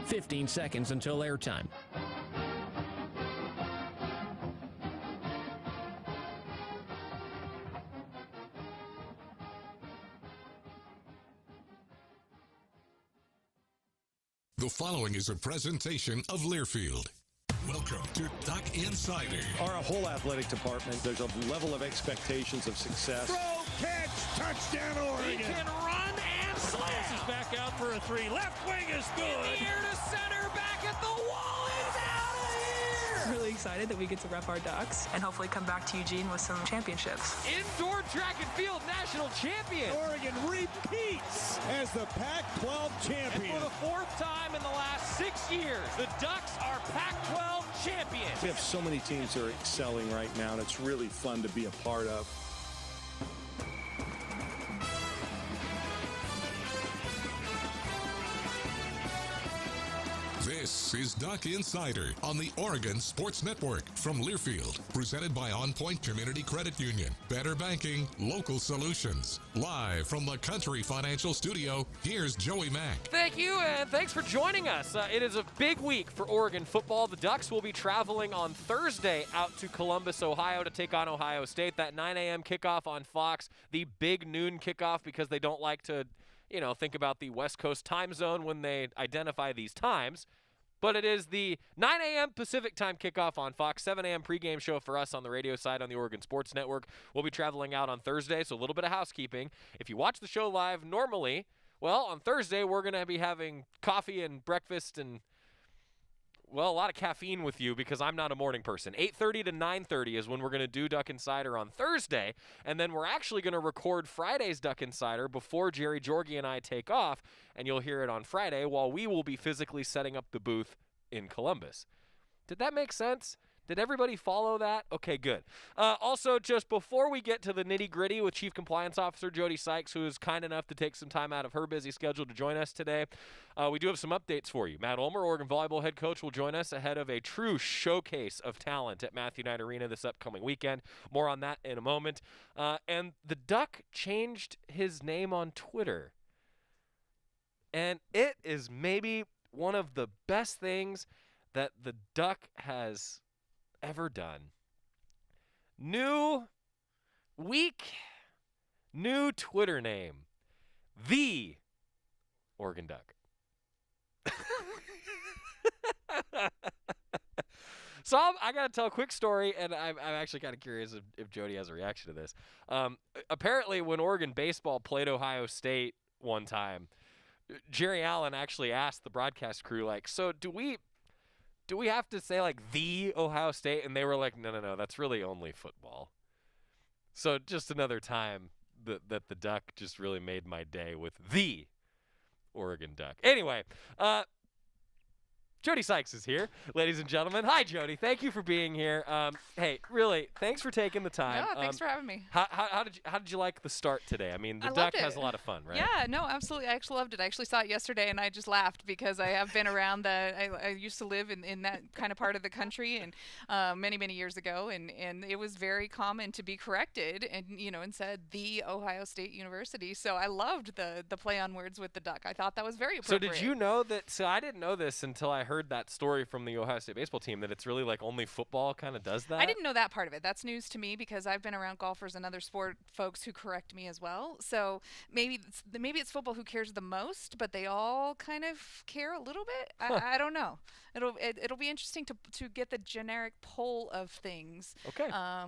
15 seconds until airtime. The following is a presentation of Learfield. Welcome to Duck Insider. Our whole athletic department, there's a level of expectations of success. Throw, catch, touchdown, Oregon. He can run and slam. This is back out for a three. Left wing is good. In the air to center, back at the wall. It's out of here. Really excited that we get to rep our Ducks and hopefully come back to Eugene with some championships. Indoor track and field national champion. Oregon repeats as the Pac-12 champion. And for the fourth time in the last 6 years, the Ducks are Pac-12 champions. We have so many teams that are excelling right now, and it's really fun to be a part of. This is Duck Insider on the Oregon Sports Network from Learfield, presented by On Point Community Credit Union. Better banking, local solutions. Live from the Country Financial Studio, here's Joey Mack. Thank you, and thanks for joining us. It is a big week for Oregon football. The Ducks will be traveling on Thursday out to Columbus, Ohio to take on Ohio State. That 9 a.m. kickoff on Fox, the big noon kickoff because they don't like to think about the West Coast time zone when they identify these times. But it is the 9 a.m. Pacific time kickoff on Fox, 7 a.m. pregame show for us on the radio side on the Oregon Sports Network. We'll be traveling out on Thursday, so a little bit of housekeeping. If you watch the show live normally, well, on Thursday we're going to be having coffee and breakfast and, well, a lot of caffeine with you because I'm not a morning person. 8:30 to 9:30 is when we're going to do Duck Insider on Thursday, and then we're actually going to record Friday's Duck Insider before Jerry Jorge and I take off, and you'll hear it on Friday while we will be physically setting up the booth in Columbus. Did that make sense? Did everybody follow that? Okay, good. Also, just before we get to the nitty-gritty with Chief Compliance Officer Jody Sykes, who is kind enough to take some time out of her busy schedule to join us today, we do have some updates for you. Matt Ulmer, Oregon Volleyball head coach, will join us ahead of a true showcase of talent at Matthew Knight Arena this upcoming weekend. More on that in a moment. And the Duck changed his name on Twitter. And it is maybe one of the best things that the Duck has ever done. New week, new Twitter name, the Oregon Duck. So I got to tell a quick story, and I'm actually kind of curious if Jody has a reaction to this. Apparently, when Oregon baseball played Ohio State one time, Jerry Allen actually asked the broadcast crew, like, so do we have to say, like, the Ohio State? And they were like, no, that's really only football. So just another time that the Duck just really made my day with the Oregon Duck. Anyway, Jody Sykes is here, ladies and gentlemen. Hi, Jody. Thank you for being here. Hey, really, thanks for taking the time. No, thanks for having me. How did you like the start today? I mean, the Duck has a lot of fun, right? Yeah, no, absolutely. I actually loved it. I actually saw it yesterday, and I just laughed because I have been around I used to live in that kind of part of the country and many years ago, and it was very common to be corrected and said the Ohio State University. So I loved the play on words with the Duck. I thought that was very appropriate. So did you know that? So I didn't know this until I heard that story from the Ohio State baseball team, that it's really like only football kind of does that? I didn't know that part of it. That's news to me because I've been around golfers and other sport folks who correct me as well. So maybe it's football who cares the most, but they all kind of care a little bit. Huh. I don't know. It'll be interesting to get the generic poll of things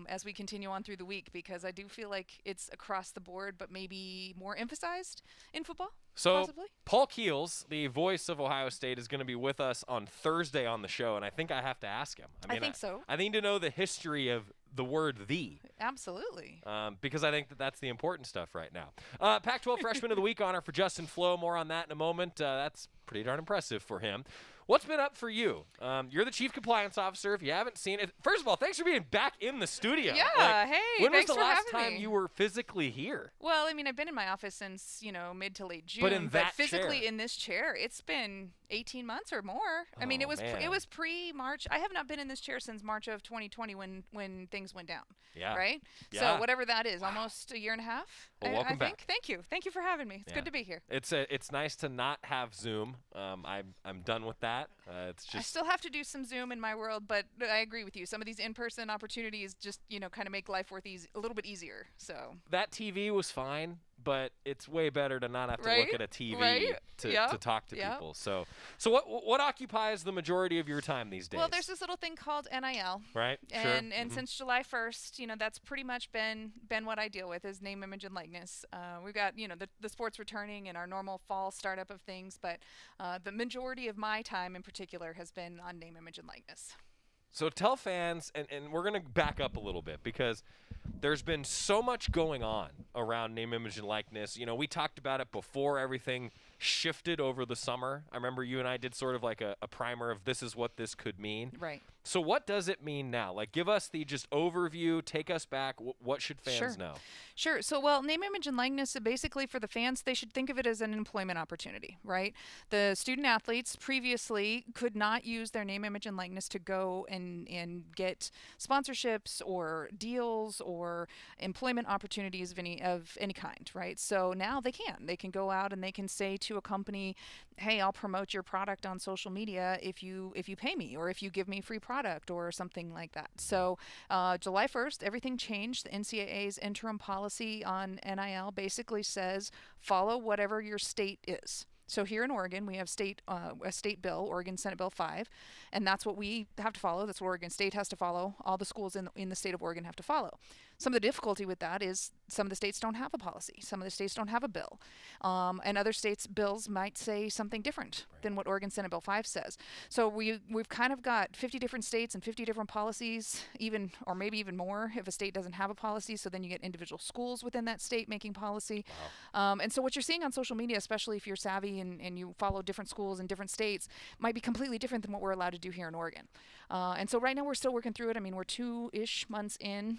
as we continue on through the week, because I do feel like it's across the board, but maybe more emphasized in football. So possibly. Paul Keels, the voice of Ohio State, is going to be with us on Thursday on the show, and I think I have to ask him. I think so. I need to know the history of the word "the." Absolutely. Because I think that's the important stuff right now. Pac-12 Freshman of the Week honor for Justin Flo. More on that in a moment. That's pretty darn impressive for him. What's been up for you? You're the Chief Compliance Officer. If you haven't seen it, first of all, thanks for being back in the studio. Yeah, hey, when was thanks the for last having time me. you were physically here? Well, I mean, I've been in my office since, mid to late June. But in that physically chair. in this chair, it's been 18 months or more. I mean, it was pre-March. I have not been in this chair since March of 2020 when things went down. Yeah. Right? Yeah. So whatever that is, almost a year and a half. Well, welcome back. Thank you. Thank you for having me. It's good to be here. It's nice to not have Zoom. I'm done with that. It's just I still have to do some Zoom in my world, but I agree with you. Some of these in-person opportunities just, kind of make life a little bit easier. So that TV was fine, but it's way better to not have to look at a TV to talk to people. So what occupies the majority of your time these days? Well, there's this little thing called NIL. Right. And since July 1st, that's pretty much been what I deal with is name, image, and likeness. We've got, the sports returning and our normal fall startup of things, but the majority of my time in particular has been on name, image, and likeness. So tell fans, and we're going to back up a little bit because there's been so much going on around name, image, and likeness. We talked about it before everything shifted over the summer. I remember you and I did sort of like a primer of this is what this could mean. Right. So what does it mean now? Like, give us the just overview, take us back. What should fans know? Sure. So, name, image, and likeness, basically for the fans, they should think of it as an employment opportunity, right? The student athletes previously could not use their name, image, and likeness to go and get sponsorships or deals or employment opportunities of any kind, right? So now they can. They can go out and they can say to a company, hey, I'll promote your product on social media if you pay me or if you give me free product or something like that. So July 1st, everything changed. The NCAA's interim policy on NIL basically says follow whatever your state is. So here in Oregon, we have a state bill, Oregon Senate Bill 5, and that's what we have to follow. That's what Oregon State has to follow. All the schools in the state of Oregon have to follow. Some of the difficulty with that is some of the states don't have a policy. Some of the states don't have a bill. And other states' bills might say something different than what Oregon Senate Bill 5 says. So we've kind of got 50 different states and 50 different policies, or maybe even more if a state doesn't have a policy. So then you get individual schools within that state making policy. Wow. And so what you're seeing on social media, especially if you're savvy and you follow different schools in different states, might be completely different than what we're allowed to do here in Oregon. And so right now we're still working through it. I mean, we're 2-ish months in,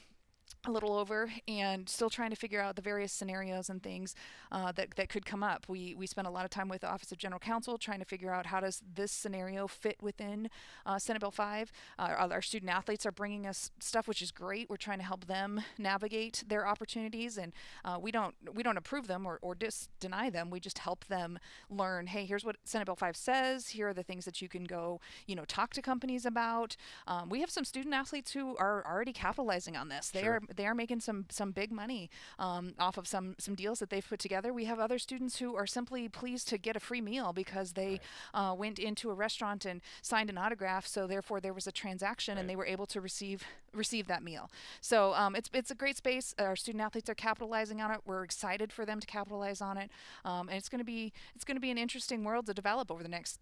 a little over, and still trying to figure out the various scenarios and things that could come up. We spent a lot of time with the Office of General Counsel trying to figure out how does this scenario fit within Senate Bill 5. Our student athletes are bringing us stuff, which is great. We're trying to help them navigate their opportunities, and we don't approve them or deny them. We just help them learn, hey, here's what Senate Bill 5 says. Here are the things that you can go, talk to companies about. We have some student athletes who are already capitalizing on this. They are making some big money off of some deals that they've put together. We have other students who are simply pleased to get a free meal because they went into a restaurant and signed an autograph, so therefore there was a transaction and they were able to receive that meal. So it's a great space. Our student athletes are capitalizing on it. We're excited for them to capitalize on it, and it's going to be an interesting world to develop over the next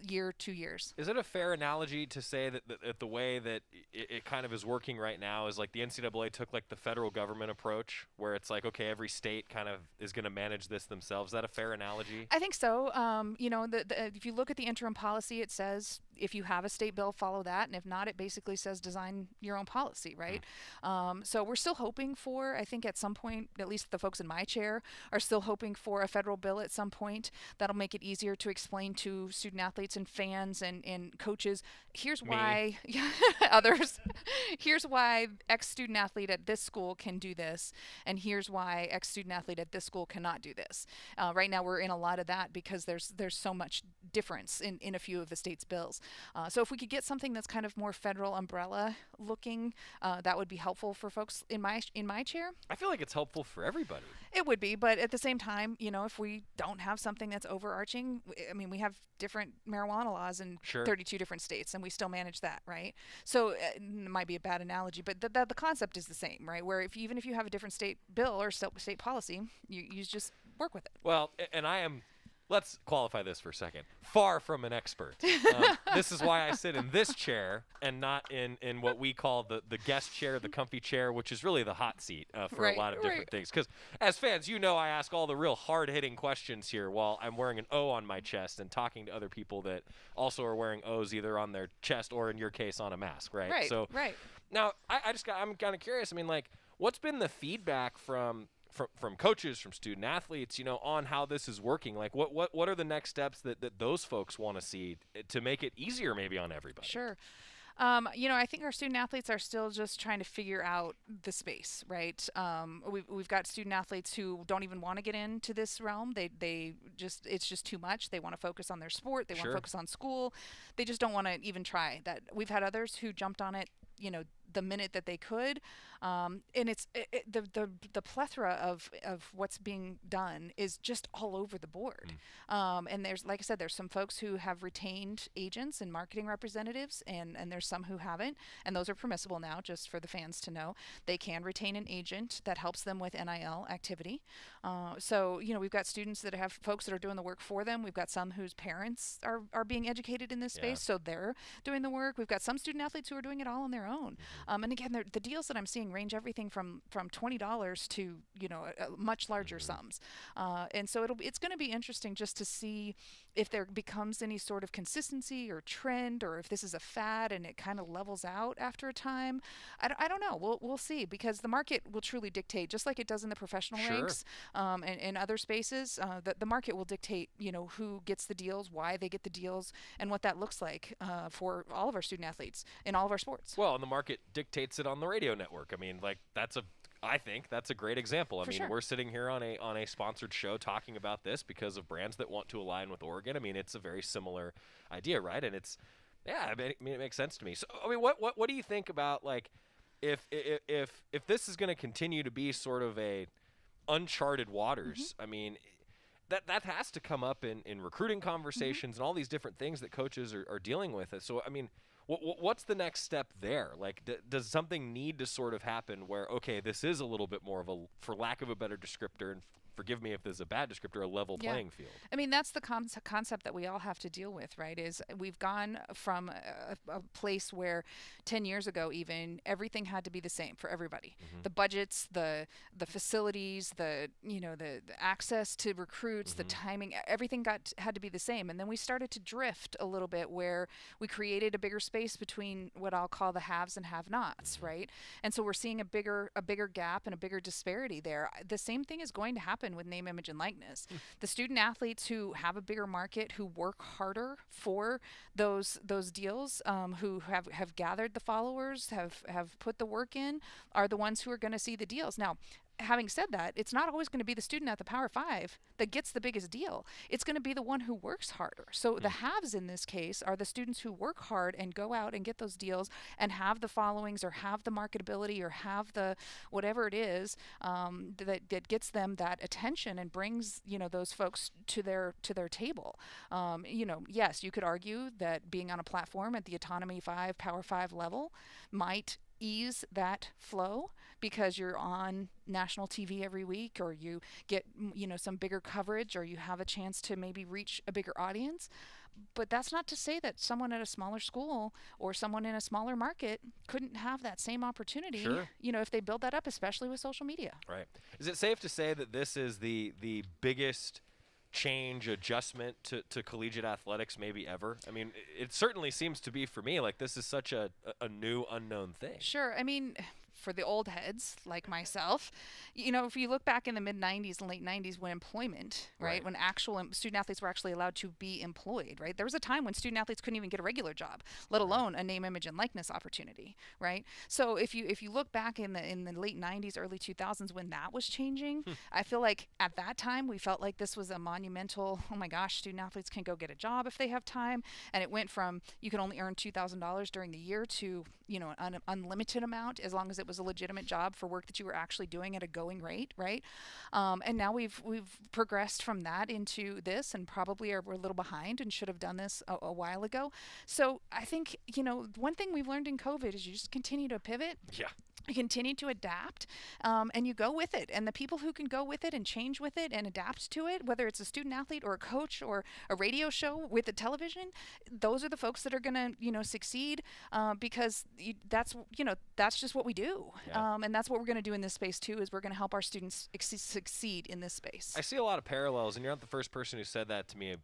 year, 2 years. Is it a fair analogy to say that the way that it kind of is working right now is like the NCAA took like the federal government approach, where it's like, okay, every state kind of is going to manage this themselves? Is that a fair analogy? I think so. If you look at the interim policy, it says if you have a state bill, follow that, and if not, it basically says design your own policy, right? So we're still hoping for, I think at some point, at least the folks in my chair are still hoping for a federal bill at some point that'll make it easier to explain to student athletes and fans and coaches, here's why others, here's why X student athlete at this school can do this, and here's why X student athlete at this school cannot do this. Right now we're in a lot of that because there's so much difference in a few of the state's bills. So if we could get something that's kind of more federal umbrella looking, that would be helpful for folks in my chair. I feel like it's helpful for everybody. It would be, but at the same time, if we don't have something that's overarching, I mean, we have different marijuana laws in 32 different states, and we still manage that, right? So it might be a bad analogy, but the concept is the same, right? Where even if you have a different state bill or state policy, you just work with it. Well, and I am, let's qualify this for a second, far from an expert. This is why I sit in this chair and not in what we call the guest chair, the comfy chair, which is really the hot seat for a lot of different things. Because as fans, I ask all the real hard-hitting questions here while I'm wearing an O on my chest and talking to other people that also are wearing O's either on their chest or, in your case, on a mask, right? Right. Now, I'm kind of curious. I mean, like, what's been the feedback from coaches, from student athletes, on how this is working? Like, what are the next steps that those folks want to see to make it easier maybe on everybody? Sure. I think our student athletes are still just trying to figure out the space, right? We've got student athletes who don't even want to get into this realm. It's just too much. They want to focus on their sport. They want to focus on school. They just don't want to even try that. We've had others who jumped on it, the minute that they could, and the plethora of what's being done is just all over the board. And there's, like I said, there's some folks who have retained agents and marketing representatives, and there's some who haven't, and those are permissible now, just for the fans to know. They can retain an agent that helps them with NIL activity. So we've got students that have folks that are doing the work for them. We've got some whose parents are being educated in this space, so they're doing the work. We've got some student athletes who are doing it all on their own. And again, the deals that I'm seeing range everything from $20 to much larger sums. And so it's going to be interesting just to see if there becomes any sort of consistency or trend, or if this is a fad and it kind of levels out after a time. I don't know. We'll see, because the market will truly dictate, just like it does in the professional ranks and other spaces. The market will dictate, who gets the deals, why they get the deals, and what that looks like for all of our student athletes in all of our sports. Well, and the market dictates it on the radio network. I mean, I think that's a great example. I mean, we're sitting here on a sponsored show talking about this because of brands that want to align with Oregon. I mean, it's a very similar idea, right? And it makes sense to me. So, I mean, what do you think about, like, if this is going to continue to be sort of a uncharted waters? I mean, that has to come up in recruiting conversations and all these different things that coaches are dealing with. So, I mean, what's the next step there? Like, does something need to sort of happen where, okay, this is a little bit more of a, for lack of a better descriptor, and forgive me if this is a bad descriptor, a level playing field? I mean, that's the concept that we all have to deal with, right? Is we've gone from a place where 10 years ago even everything had to be the same for everybody. The budgets, the facilities, the access to recruits, the timing, everything had to be the same. And then we started to drift a little bit, where we created a bigger space between what I'll call the haves and have-nots, right? And so we're seeing a bigger gap and a bigger disparity there. The same thing is going to happen with name, image, and likeness. The student athletes who have a bigger market, who work harder for those deals, who have gathered the followers, have put the work in, are the ones who are going to see the deals. Now, having said that, it's not always going to be the student at the Power 5 that gets the biggest deal. It's going to be the one who works harder. So the haves in this case are the students who work hard and go out and get those deals and have the followings, or have the marketability, or have the whatever it is that gets them that attention and brings those folks to their table. Yes, you could argue that being on a platform at the Autonomy 5, Power 5 level might ease that flow, because you're on national TV every week, or you get some bigger coverage, or you have a chance to maybe reach a bigger audience. But that's not to say that someone at a smaller school or someone in a smaller market couldn't have that same opportunity, if they build that up, especially with social media. Right. Is it safe to say that this is the biggest change, adjustment to collegiate athletics maybe ever? I mean, it certainly seems to be for me. Like, this is such a new, unknown thing. Sure. I mean, for the old heads like myself, if you look back in the mid-90s and late 90s, when employment, right, when actual student athletes were actually allowed to be employed, right, there was a time when student athletes couldn't even get a regular job, let alone a name, image, and likeness opportunity, right? So if you look back in the late 90s, early 2000s, when that was changing, I feel like at that time we felt like this was a monumental, oh my gosh, student athletes can go get a job if they have time. And it went from, you can only earn $2,000 during the year to, an unlimited amount, as long as it was a legitimate job for work that you were actually doing at a going rate, right? And now we've progressed from that into this, and probably we're a little behind and should have done this a while ago. So I think, one thing we've learned in COVID is you just continue to pivot. Yeah. You continue to adapt, and you go with it. And the people who can go with it and change with it and adapt to it, whether it's a student athlete or a coach or a radio show with a television, those are the folks that are going to, succeed, because that's just what we do. Yeah. And that's what we're going to do in this space too, is we're going to help our students succeed in this space. I see a lot of parallels, and you're not the first person who said that to me,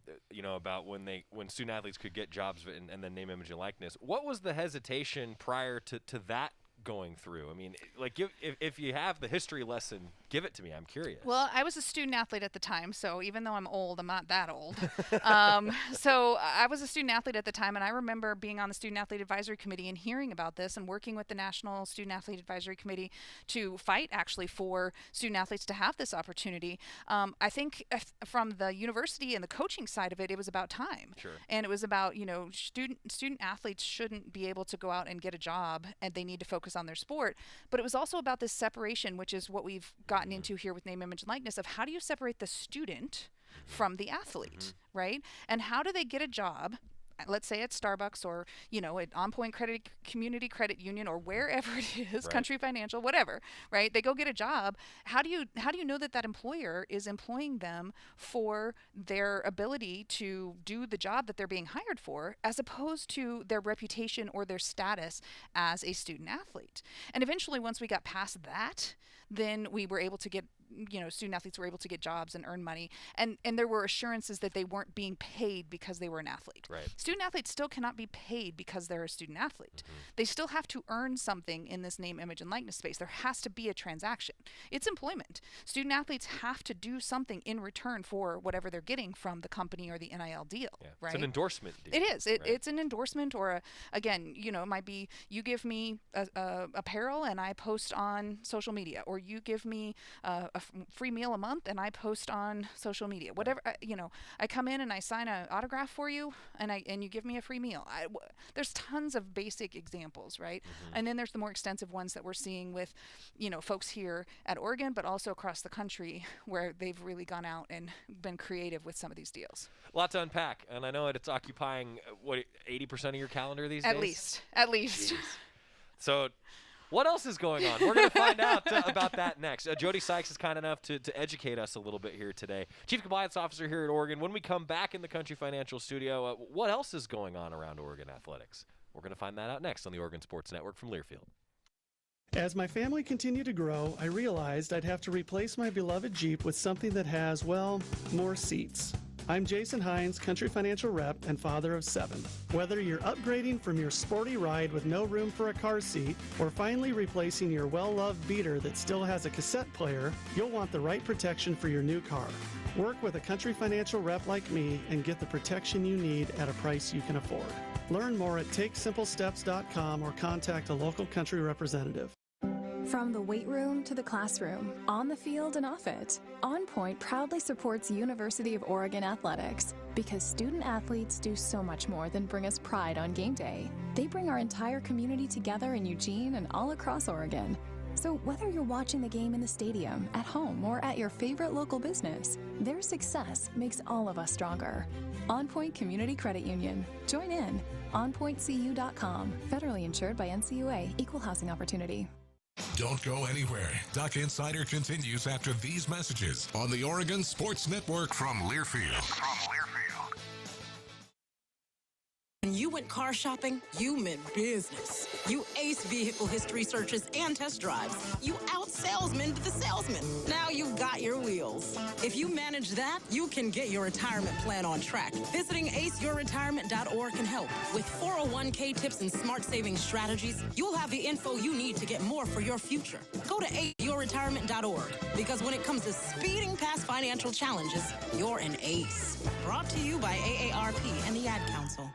about when student athletes could get jobs and then name, image, and likeness. What was the hesitation prior to that going through? I mean, like, if you have the history lesson Give it to me. I'm curious. Well, I was a student athlete at the time, so even though I'm old, I'm not that old. So I was a student athlete at the time, and I remember being on the Student Athlete Advisory Committee and hearing about this and working with the National Student Athlete Advisory Committee to fight actually for student athletes to have this opportunity. I think from the university and the coaching side of it, it was about time. Sure. And it was about, student athletes shouldn't be able to go out and get a job, and they need to focus on their sport. But it was also about this separation, which is what we've gotten into here with name, image, and likeness, of how do you separate the student from the athlete, right? And how do they get a job, let's say at Starbucks or, at On Point Community Credit Union or wherever it is, right. Country Financial, whatever, right? They go get a job. How do you know that employer is employing them for their ability to do the job that they're being hired for, as opposed to their reputation or their status as a student athlete? And eventually, once we got past that, then we were able to get, student athletes were able to get jobs and earn money. And there were assurances that they weren't being paid because they were an athlete. Right. Student athletes still cannot be paid because they're a student athlete. They still have to earn something in this name, image, and likeness space. There has to be a transaction. It's employment. Student athletes have to do something in return for whatever they're getting from the company or the NIL deal, right? It's an endorsement deal. It is. It's an endorsement, or it might be you give me apparel and I post on social media, or you give me a free meal a month and I post on social media. Whatever, I come in and I sign an autograph for you, and you give me a free meal. There's tons of basic examples, right? And then there's the more extensive ones that we're seeing with, folks here at Oregon, but also across the country, where they've really gone out and been creative with some of these deals. A lot to unpack, and I know it's occupying 80% of your calendar these days. At least. Jeez. So, what else is going on? We're going to find out about that next. Jody Sykes is kind enough to educate us a little bit here today. Chief Compliance Officer here at Oregon. When we come back in the Country Financial Studio, what else is going on around Oregon athletics? We're going to find that out next on the Oregon Sports Network from Learfield. As my family continued to grow, I realized I'd have to replace my beloved Jeep with something that has, more seats. I'm Jason Hines, Country Financial Rep and father of 7. Whether you're upgrading from your sporty ride with no room for a car seat, or finally replacing your well-loved beater that still has a cassette player, you'll want the right protection for your new car. Work with a Country Financial Rep like me and get the protection you need at a price you can afford. Learn more at TakeSimpleSteps.com or contact a local Country representative. From the weight room to the classroom, on the field and off it, On Point proudly supports University of Oregon athletics, because student athletes do so much more than bring us pride on game day. They bring our entire community together in Eugene and all across Oregon. So whether you're watching the game in the stadium, at home, or at your favorite local business, their success makes all of us stronger. On Point Community Credit Union. Join in. OnPointCU.com. Federally insured by NCUA. Equal housing opportunity. Don't go anywhere. Duck Insider continues after these messages on the Oregon Sports Network from Learfield. When you went car shopping, you meant business. You aced vehicle history searches and test drives. You out-salesmaned the salesman. Now you've got your wheels. If you manage that, you can get your retirement plan on track. Visiting aceyourretirement.org can help. With 401k tips and smart savings strategies, you'll have the info you need to get more for your future. Go to aceyourretirement.org, because when it comes to speeding past financial challenges, you're an ace. Brought to you by AARP and the Ad Council.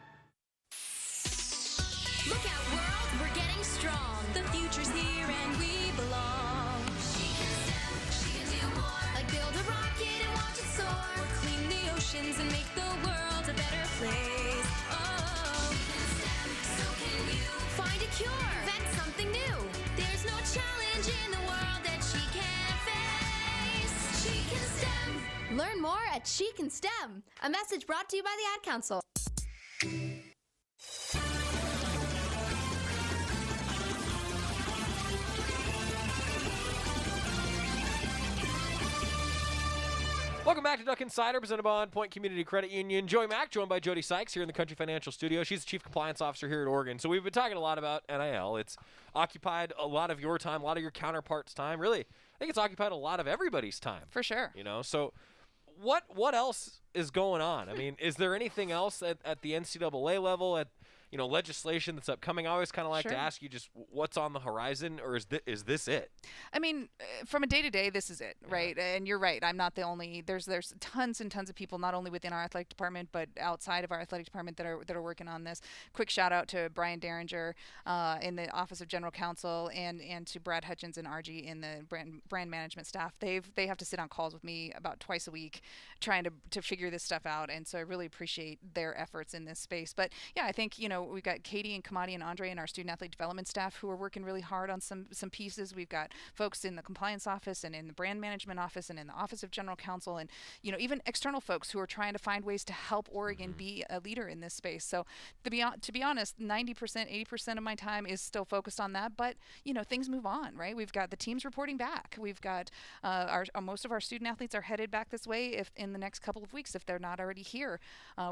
Look out, world, we're getting strong. The future's here and we belong. She can STEM, she can do more. Like build a rocket and watch it soar. Or clean the oceans and make the world a better place. Oh, she can STEM, so can you. Find a cure, invent something new. There's no challenge in the world that she can't face. She can STEM. Learn more at She Can STEM. A message brought to you by the Ad Council. Welcome back to Duck Insider, presented by On Point Community Credit Union. Joey Mack, joined by Jody Sykes here in the Country Financial Studio. She's the Chief Compliance Officer here at Oregon. So we've been talking a lot about NIL. It's occupied a lot of your time, a lot of your counterparts' time. Really, I think it's occupied a lot of everybody's time. For sure. So what else is going on? I mean, is there anything else at the NCAA level, at legislation that's upcoming? I always kind of like Sure. to ask you just what's on the horizon, or is this it? I mean, from a day-to-day, this is it, right? And you're right. I'm not the only. There's tons and tons of people, not only within our athletic department, but outside of our athletic department that are working on this. Quick shout out to Brian Derringer in the Office of General Counsel, and to Brad Hutchins and RG in the brand management staff. They have to sit on calls with me about twice a week, trying to figure this stuff out. And so I really appreciate their efforts in this space. But yeah, I think we've got Katie and Kamadi and Andre and our student athlete development staff who are working really hard on some pieces. We've got folks in the compliance office and in the brand management office and in the Office of General Counsel, and even external folks who are trying to find ways to help Oregon be a leader in this space. So to be honest, 90%, 80% of my time is still focused on that. But things move on, right? We've got the teams reporting back. We've got most of our student athletes are headed back this way if in the next couple of weeks if they're not already here.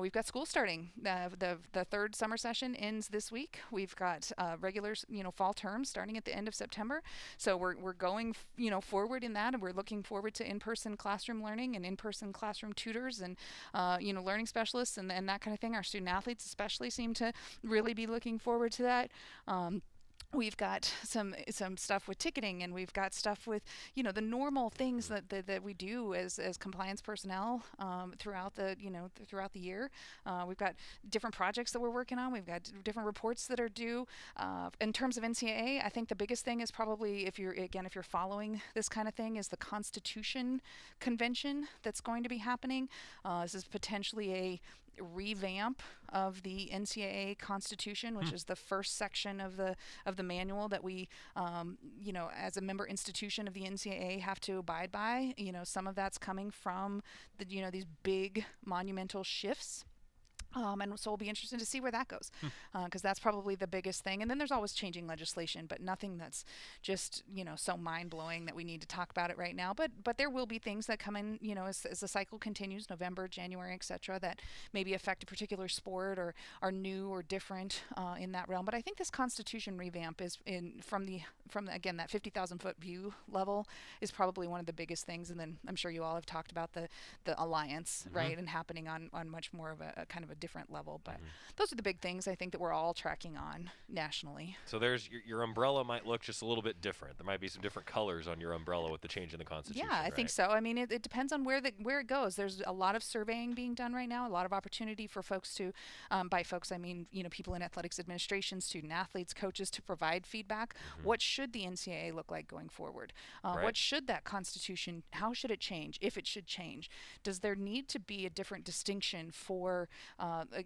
We've got school starting. The third summer session ends this week. We've got regular fall terms starting at the end of September. So we're going forward in that, and we're looking forward to in-person classroom learning and in-person classroom tutors and learning specialists and that kind of thing. Our student athletes especially seem to really be looking forward to that. We've got some stuff with ticketing, and we've got stuff with the normal things that we do as compliance personnel throughout the year. We've got different projects that we're working on. We've got different reports that are due. In terms of NCAA, I think the biggest thing is probably if you're following this kind of thing is the Constitution Convention that's going to be happening. This is potentially a revamp of the NCAA Constitution, which is the first section of the manual that we, as a member institution of the NCAA, have to abide by. Some of that's coming from these big monumental shifts. And so we'll be interested to see where that goes, because that's probably the biggest thing. And then there's always changing legislation, but nothing that's just so mind-blowing that we need to talk about it right now. But there will be things that come in as the cycle continues, November, January, etc., that maybe affect a particular sport or are new or different in that realm. But I think this Constitution revamp is from again that 50,000-foot view level is probably one of the biggest things. And then I'm sure you all have talked about the alliance, right, and happening on much more of a kind of a different level. But those are the big things I think that we're all tracking on nationally. So there's your umbrella might look just a little bit different. There might be some different colors on your umbrella with the change in the Constitution. Yeah, I think so. I mean, it depends on where it goes. There's a lot of surveying being done right now, a lot of opportunity for folks to, by folks I mean people in athletics administration, student athletes, coaches, to provide feedback. What should the NCAA look like going forward? What should that Constitution, how should it change, if it should change? Does there need to be a different distinction for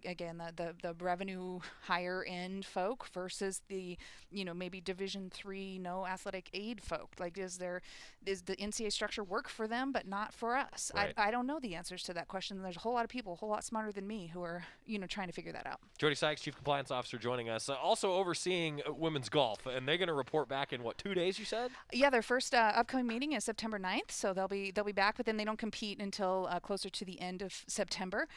again the revenue higher end folk versus the maybe Division III no athletic aid folk? Like does the NCAA structure work for them but not for us? Right. I don't know the answers to that question. There's a whole lot of people a whole lot smarter than me who are trying to figure that out. Jody Sykes, Chief Compliance Officer, joining us, also overseeing women's golf, and they're going to report back in 2 days, you said? Yeah, their first upcoming meeting is September 9th, so they'll be back, but then they don't compete until closer to the end of September.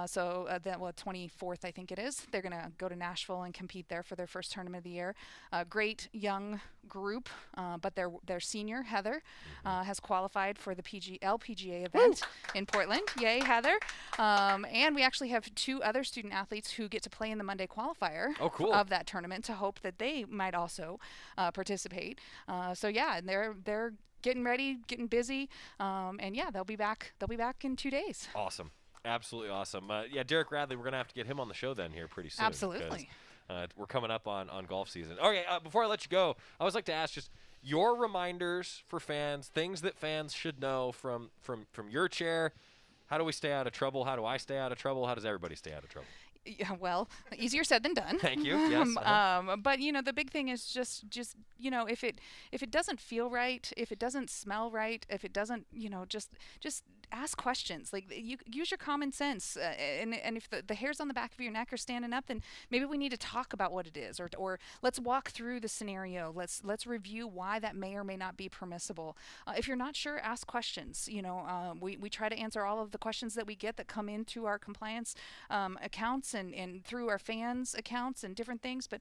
So 24th, I think it is. They're going to go to Nashville and compete there for their first tournament of the year. Great young group, but their senior, Heather, has qualified for the LPGA event in Portland. Yay, Heather. And we actually have two other student athletes who get to play in the Monday qualifier of that tournament to hope that they might also participate. So yeah, and they're getting ready, getting busy, and yeah, they'll be back in 2 days. Awesome. Absolutely awesome. Yeah, Derek Radley, we're going to have to get him on the show then here pretty soon. Absolutely. We're coming up on golf season. Okay, before I let you go, I always like to ask just your reminders for fans, things that fans should know from your chair. How do we stay out of trouble? How do I stay out of trouble? How does everybody stay out of trouble? Yeah, well, easier said than done. Thank you. Yes. But the big thing is just if it doesn't feel right, if it doesn't smell right, if it doesn't just ask questions. Like you use your common sense, and if the hairs on the back of your neck are standing up, then maybe we need to talk about what it is, or let's walk through the scenario. Let's review why that may or may not be permissible. If you're not sure, ask questions. We try to answer all of the questions that we get that come in through our compliance accounts and through our fans accounts and different things, but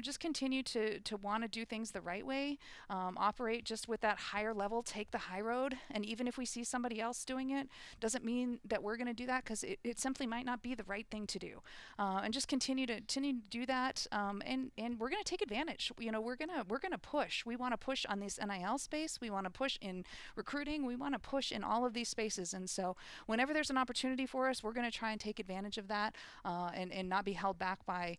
just continue to want to do things the right way, operate just with that higher level, take the high road, and even if we see somebody else else doing it doesn't mean that we're going to do that, because it simply might not be the right thing to do. And just continue to do that. And we're going to take advantage. We're going to push. We want to push on this NIL space. We want to push in recruiting. We want to push in all of these spaces. And so whenever there's an opportunity for us, we're going to try and take advantage of that, and not be held back by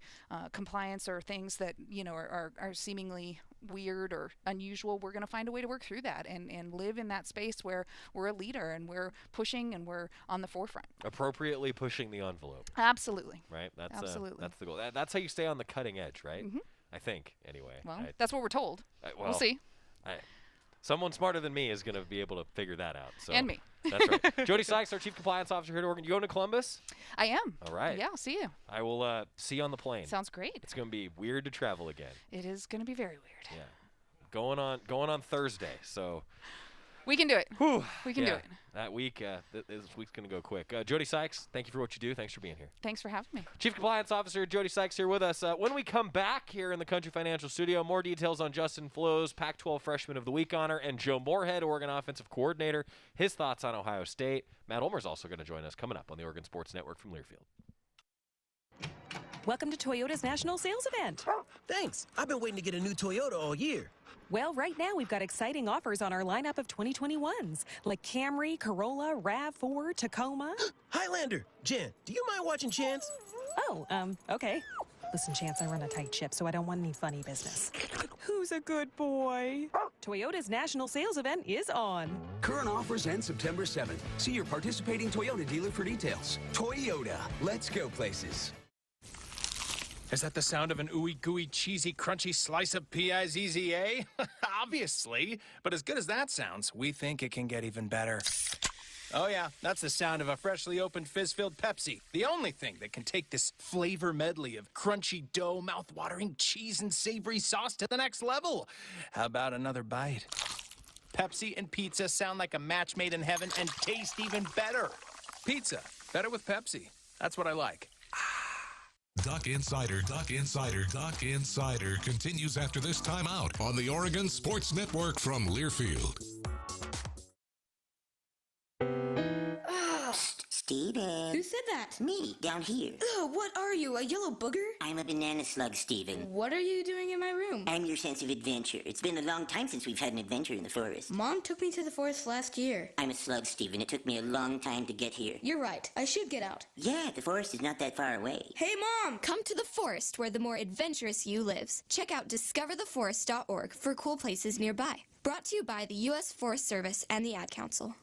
compliance or things that are seemingly weird or unusual. We're going to find a way to work through that and live in that space where we're a leader and we're pushing and we're on the forefront. Appropriately pushing the envelope. Absolutely. Right? Absolutely. That's the goal. That's how you stay on the cutting edge, right? Mm-hmm. I think, anyway. Well, that's what we're told. We'll see. Someone smarter than me is going to be able to figure that out. So and me. That's right. Jody Sykes, our Chief Compliance Officer here at Oregon. You going to Columbus? I am. All right. Yeah, I'll see you. I will see you on the plane. Sounds great. It's going to be weird to travel again. It is going to be very weird. Yeah. Going on Thursday, so we can do it. Whew, we can do it. That week, this week's going to go quick. Jody Sykes, thank you for what you do. Thanks for being here. Thanks for having me. Chief Compliance Officer Jody Sykes here with us. When we come back here in the Country Financial Studio, more details on Justin Flo's Pac-12 Freshman of the Week honor and Joe Morehead, Oregon Offensive Coordinator, his thoughts on Ohio State. Matt Ulmer is also going to join us coming up on the Oregon Sports Network from Learfield. Welcome to Toyota's National Sales Event. Thanks. I've been waiting to get a new Toyota all year. Well, right now we've got exciting offers on our lineup of 2021s, like Camry, Corolla, RAV4, Tacoma. Highlander! Jen, do you mind watching Chance? Oh, okay. Listen, Chance, I run a tight ship, so I don't want any funny business. Who's a good boy? Toyota's National Sales Event is on. Current offers end September 7th. See your participating Toyota dealer for details. Toyota. Let's go places. Is that the sound of an ooey gooey cheesy crunchy slice of P-I-Z-Z-A? Obviously, but as good as that sounds, we think it can get even better. Oh yeah, that's the sound of a freshly opened fizz-filled Pepsi. The only thing that can take this flavor medley of crunchy dough, mouth-watering cheese, and savory sauce to the next level. How about another bite? Pepsi and pizza sound like a match made in heaven and taste even better. Pizza, better with Pepsi. That's what I like. Duck Insider continues after this timeout on the Oregon Sports Network from Learfield. Steven. Who said that? Me, down here. Ugh, what are you, a yellow booger? I'm a banana slug, Steven. What are you doing in my room? I'm your sense of adventure. It's been a long time since we've had an adventure in the forest. Mom took me to the forest last year. I'm a slug, Steven. It took me a long time to get here. You're right. I should get out. Yeah, the forest is not that far away. Hey, Mom! Come to the forest where the more adventurous you lives. Check out discovertheforest.org for cool places nearby. Brought to you by the U.S. Forest Service and the Ad Council.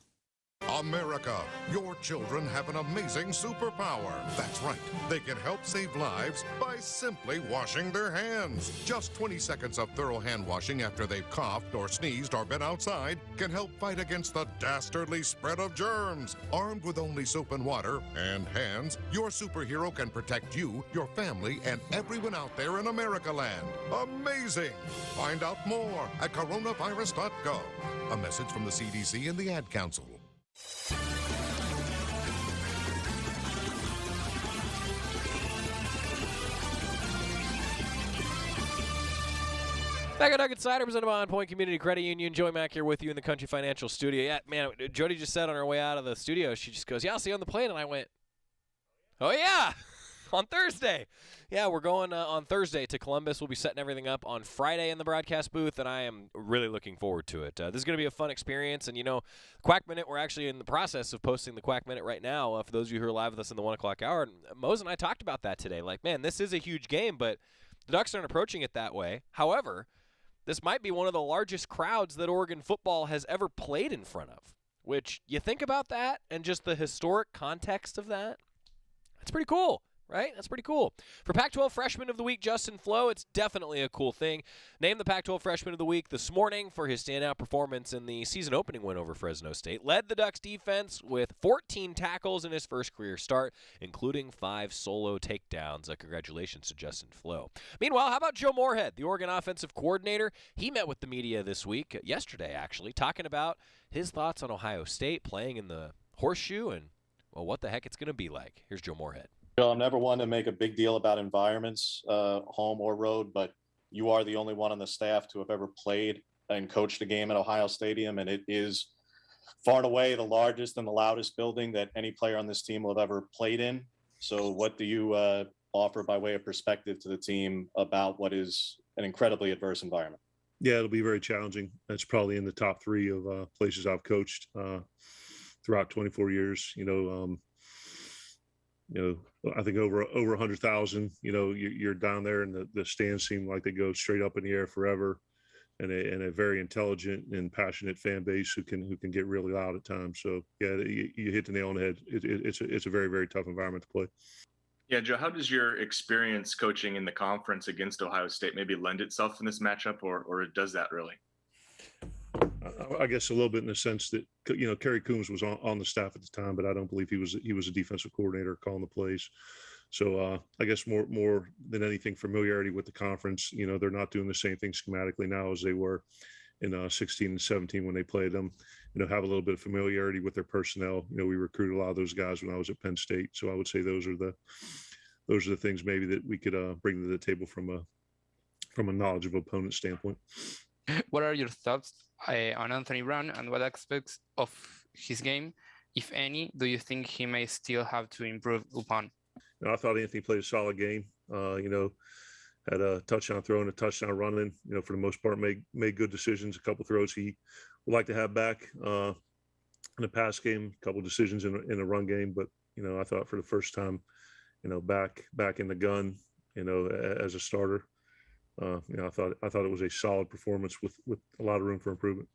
America, your children have an amazing superpower. That's right. They can help save lives by simply washing their hands. Just 20 seconds of thorough hand washing after they've coughed or sneezed or been outside can help fight against the dastardly spread of germs. Armed with only soap and water and hands, your superhero can protect you, your family, and everyone out there in America land. Amazing! Find out more at coronavirus.gov. A message from the CDC and the Ad Council. Back at Duck Insider, presented by On Point Community Credit Union. Joey Mack here with you in the Country Financial Studio. Yeah, man, Jody just said on her way out of the studio, she just goes, yeah, I'll see you on the plane. And I went, oh, yeah, on Thursday. Yeah, we're going on Thursday to Columbus. We'll be setting everything up on Friday in the broadcast booth, and I am really looking forward to it. This is going to be a fun experience. And, you know, Quack Minute, we're actually in the process of posting the Quack Minute right now. For those of you who are live with us in the 1 o'clock hour, and Mose and I talked about that today. Like, man, this is a huge game, but the Ducks aren't approaching it that way. However, this might be one of the largest crowds that Oregon football has ever played in front of, which you think about that and just the historic context of that, it's pretty cool. Right? That's pretty cool. For Pac-12 Freshman of the Week, Justin Flo, it's definitely a cool thing. Named the Pac-12 Freshman of the Week this morning for his standout performance in the season opening win over Fresno State. Led the Ducks defense with 14 tackles in his first career start, including 5 solo takedowns. Congratulations to Justin Flo. Meanwhile, how about Joe Morehead, the Oregon offensive coordinator? He met with the media this week, yesterday actually, talking about his thoughts on Ohio State playing in the horseshoe and, well, what the heck it's going to be like. Here's Joe Morehead. I'm never one to make a big deal about environments, home or road, but you are the only one on the staff to have ever played and coached a game at Ohio Stadium, and it is far and away the largest and the loudest building that any player on this team will have ever played in. So what do you offer by way of perspective to the team about what is an incredibly adverse environment? Yeah, it'll be very challenging. That's probably in the top 3 of places I've coached throughout 24 years. I think over 100,000. You're down there, and the stands seem like they go straight up in the air forever, and a very intelligent and passionate fan base who can get really loud at times. So yeah, you hit the nail on the head. It's a very, very tough environment to play. Yeah, Joe, how does your experience coaching in the conference against Ohio State maybe lend itself in this matchup, or does that really? I guess a little bit in the sense that, Kerry Coombs was on the staff at the time, but I don't believe he was a defensive coordinator calling the plays. So I guess more than anything, familiarity with the conference. They're not doing the same thing schematically now as they were in 16 and 17 when they played them. Have a little bit of familiarity with their personnel. We recruited a lot of those guys when I was at Penn State. So I would say those are the things maybe that we could bring to the table from a knowledgeable opponent standpoint. What are your thoughts on Anthony Brown and what aspects of his game, if any, do you think he may still have to improve upon? I thought Anthony played a solid game. Had a touchdown throw and a touchdown running. For the most part, made good decisions. A couple throws he would like to have back in the pass game. A couple decisions in the run game, but I thought for the first time, back in the gun, as a starter. I thought it was a solid performance with a lot of room for improvement.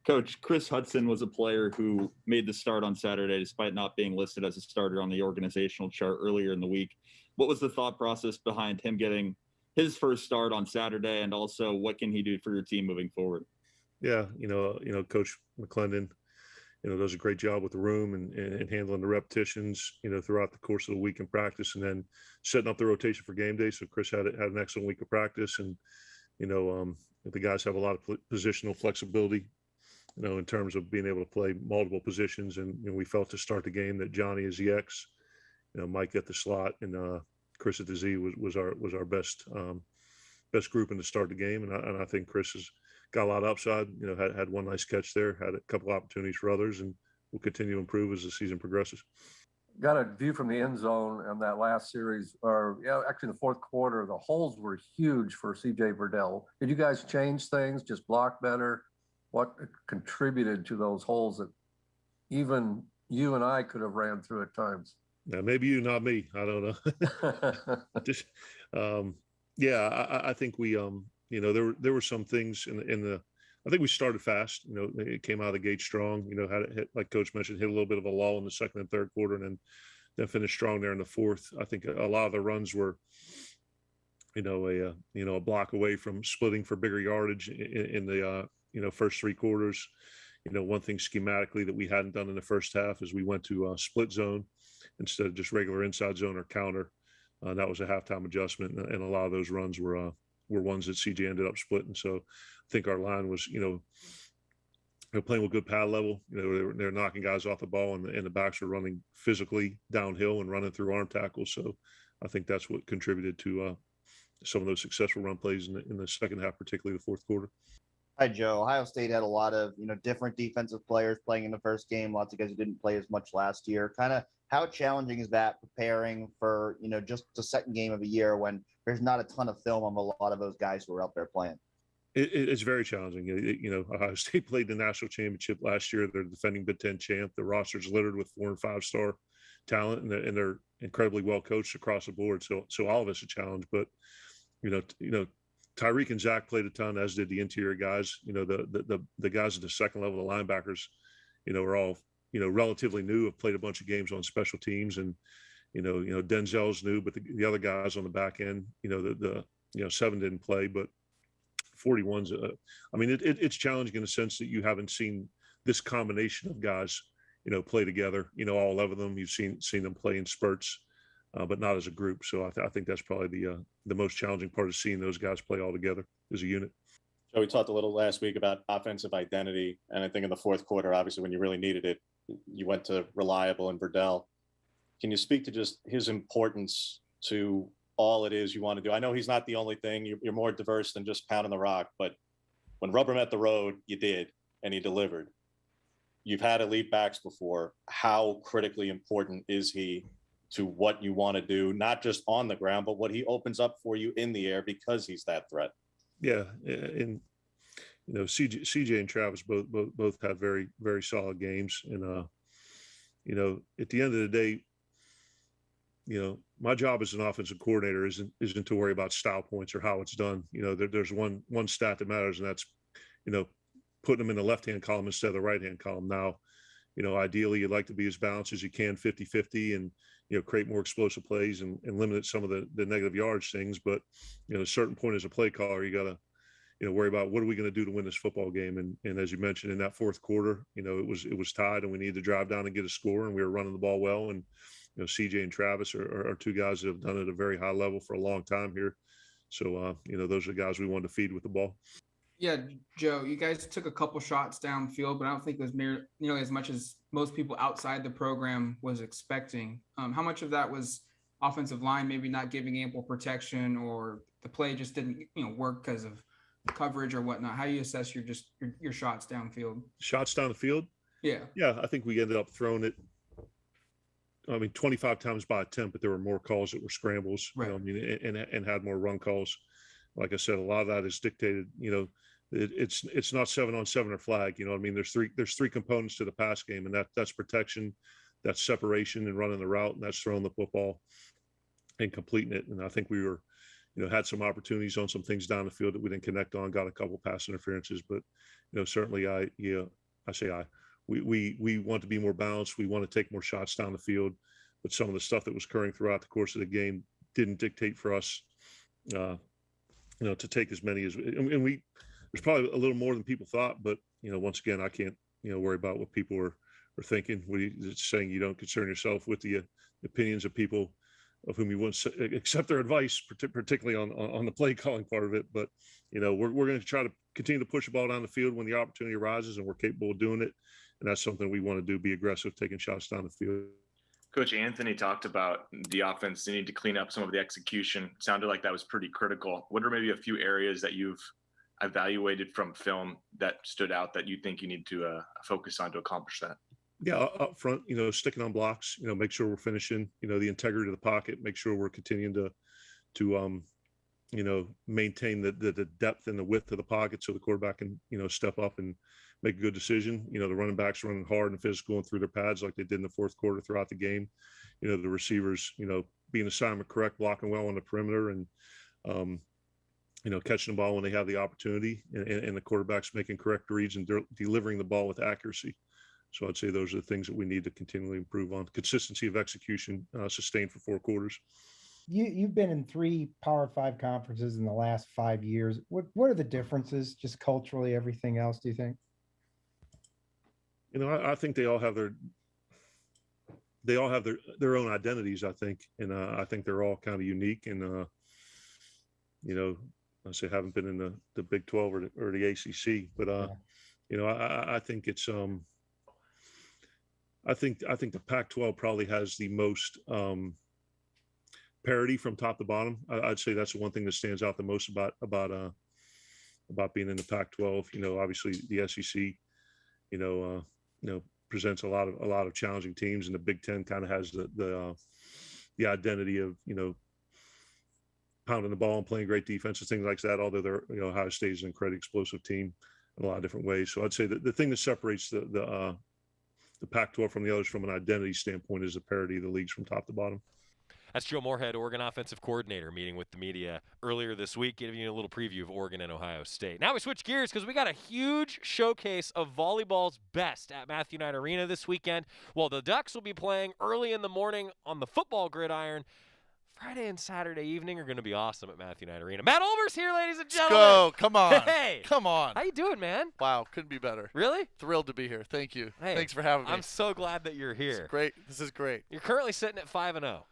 Coach, Chris Hudson was a player who made the start on Saturday despite not being listed as a starter on the organizational chart earlier in the week. What was the thought process behind him getting his first start on Saturday, and also what can he do for your team moving forward? Yeah, Coach McClendon, does a great job with the room and handling the repetitions, throughout the course of the week in practice, and then setting up the rotation for game day. So Chris had an excellent week of practice, and the guys have a lot of positional flexibility, in terms of being able to play multiple positions. And we felt to start the game that Johnny is the X, Mike at the slot, and Chris at the Z was our best group in to start the game. And I think Chris has got a lot of upside. Had one nice catch there, had a couple opportunities for others, and will continue to improve as the season progresses. Got a view from the end zone on that last series, or actually the fourth quarter. The holes were huge for CJ Verdell. Did you guys change things? Just block better? What contributed to those holes that even you and I could have ran through at times? Yeah, maybe you, not me. I don't know. Just, I think we, there were some things in the. I think we started fast. It came out of the gate strong. Had it hit, like Coach mentioned, hit a little bit of a lull in the second and third quarter, and then finished strong there in the fourth. I think a lot of the runs were, a block away from splitting for bigger yardage in the first three quarters. One thing schematically that we hadn't done in the first half is we went to split zone instead of just regular inside zone or counter. That was a halftime adjustment, and a lot of those runs were ones that CJ ended up splitting. So I think our line was, playing with good pad level. They're knocking guys off the ball, and the backs are running physically downhill and running through arm tackles. So I think that's what contributed to some of those successful run plays in the second half, particularly the fourth quarter. Hi, Joe. Ohio State had a lot of, different defensive players playing in the first game. Lots of guys who didn't play as much last year. Kind of how challenging is that preparing for, just the second game of a year when there's not a ton of film on a lot of those guys who are out there playing? It's very challenging. Ohio State played the national championship last year. They're defending Big Ten champ. The roster's littered with 4- and 5-star talent, and they're incredibly well coached across the board. So all of us a challenge. But Tyreek and Zach played a ton, as did the interior guys. The guys at the second level, the linebackers, are all relatively new. Have played a bunch of games on special teams, and Denzel's new, but the other guys on the back end, the 7 didn't play, but 41's. It's challenging in the sense that you haven't seen this combination of guys, play together. All 11 of them, you've seen them play in spurts, but not as a group. So I think that's probably the most challenging part of seeing those guys play all together as a unit. So we talked a little last week about offensive identity, and I think in the fourth quarter, obviously when you really needed it, you went to Reliable and Verdell. Can you speak to just his importance to all it is you want to do? I know he's not the only thing. You're more diverse than just pounding the rock, but when rubber met the road, you did, and he delivered. you've had elite backs before. How critically important is he to what you want to do, not just on the ground, but what he opens up for you in the air because he's that threat? Yeah, and CJ and Travis both had very, very solid games, and at the end of the day, my job as an offensive coordinator isn't to worry about style points or how it's done. There's one stat that matters, and that's putting them in the left-hand column instead of the right-hand column. Now, ideally you'd like to be as balanced as you can, 50-50, and create more explosive plays and limit some of the negative yards things. But at a certain point as a play caller, you got to worry about what are we going to do to win this football game. And as you mentioned, in that fourth quarter, it was tied, and we needed to drive down and get a score, and we were running the ball well. And CJ and Travis are two guys that have done it at a very high level for a long time here. So those are the guys we wanted to feed with the ball. Yeah, Joe, you guys took a couple shots downfield, but I don't think it was nearly as much as most people outside the program was expecting. How much of that was offensive line maybe not giving ample protection, or the play just didn't work because of coverage or whatnot? How do you assess your shots downfield? Shots down the field? Yeah. Yeah, I think we ended up throwing it, 25 times by attempt, but there were more calls that were scrambles, right. And had more run calls. Like I said, a lot of that is dictated, it's not 7-on-7 or flag. There's three components to the pass game, and that's protection, that's separation and running the route, and that's throwing the football and completing it. And I think we were, had some opportunities on some things down the field that we didn't connect on, got a couple pass interferences, but certainly we want to be more balanced. We want to take more shots down the field, but some of the stuff that was occurring throughout the course of the game didn't dictate for us, to take as many as, and there's probably a little more than people thought, but once again, I can't worry about what people are thinking. It's saying you don't concern yourself with the opinions of people of whom you wouldn't accept their advice, particularly on the play calling part of it. But we're going to try to continue to push the ball down the field when the opportunity arises, and we're capable of doing it. And that's something we want to do: be aggressive, taking shots down the field. Coach Anthony talked about the offense. They need to clean up some of the execution. Sounded like that was pretty critical. What are maybe a few areas that you've evaluated from film that stood out that you think you need to focus on to accomplish that? Yeah, up front, sticking on blocks, make sure we're finishing, the integrity of the pocket, make sure we're continuing to maintain the depth and the width of the pocket so the quarterback can, step up and make a good decision. The running backs running hard and physical and through their pads like they did in the fourth quarter throughout the game. The receivers, being assignment correct, blocking well on the perimeter, and, catching the ball when they have the opportunity, and the quarterbacks making correct reads and delivering the ball with accuracy. So I'd say those are the things that we need to continually improve on. Consistency of execution, sustained for 4 quarters. You've been in 3 Power 5 conferences in the last 5 years. What are the differences, just culturally, everything else, do you think? I think they all have their own identities, I think. And I think they're all kind of unique. And, I say haven't been in the Big 12 or the ACC, but, I think it's, I think the Pac-12 probably has the most parity from top to bottom. I'd say that's the one thing that stands out the most about being in the Pac-12. Obviously the SEC, presents a lot of challenging teams, and the Big Ten kind of has the identity of pounding the ball and playing great defense and things like that. Although Ohio State is an incredibly explosive team in a lot of different ways. So I'd say that the thing that separates the Pac-12 from the others from an identity standpoint is the parity of the leagues from top to bottom. That's Joe Moorhead, Oregon offensive coordinator, meeting with the media earlier this week, giving you a little preview of Oregon and Ohio State. Now we switch gears because we got a huge showcase of volleyball's best at Matthew Knight Arena this weekend. Well, the Ducks will be playing early in the morning on the football gridiron. Friday and Saturday evening are going to be awesome at Matthew Knight Arena. Matt Ulmer's here, ladies and gentlemen. Let's go. Come on. Hey. Come on. How you doing, man? Wow. Couldn't be better. Really? Thrilled to be here. Thank you. Hey, thanks for having me. I'm so glad that you're here. It's great. This is great. You're currently sitting at 5-0.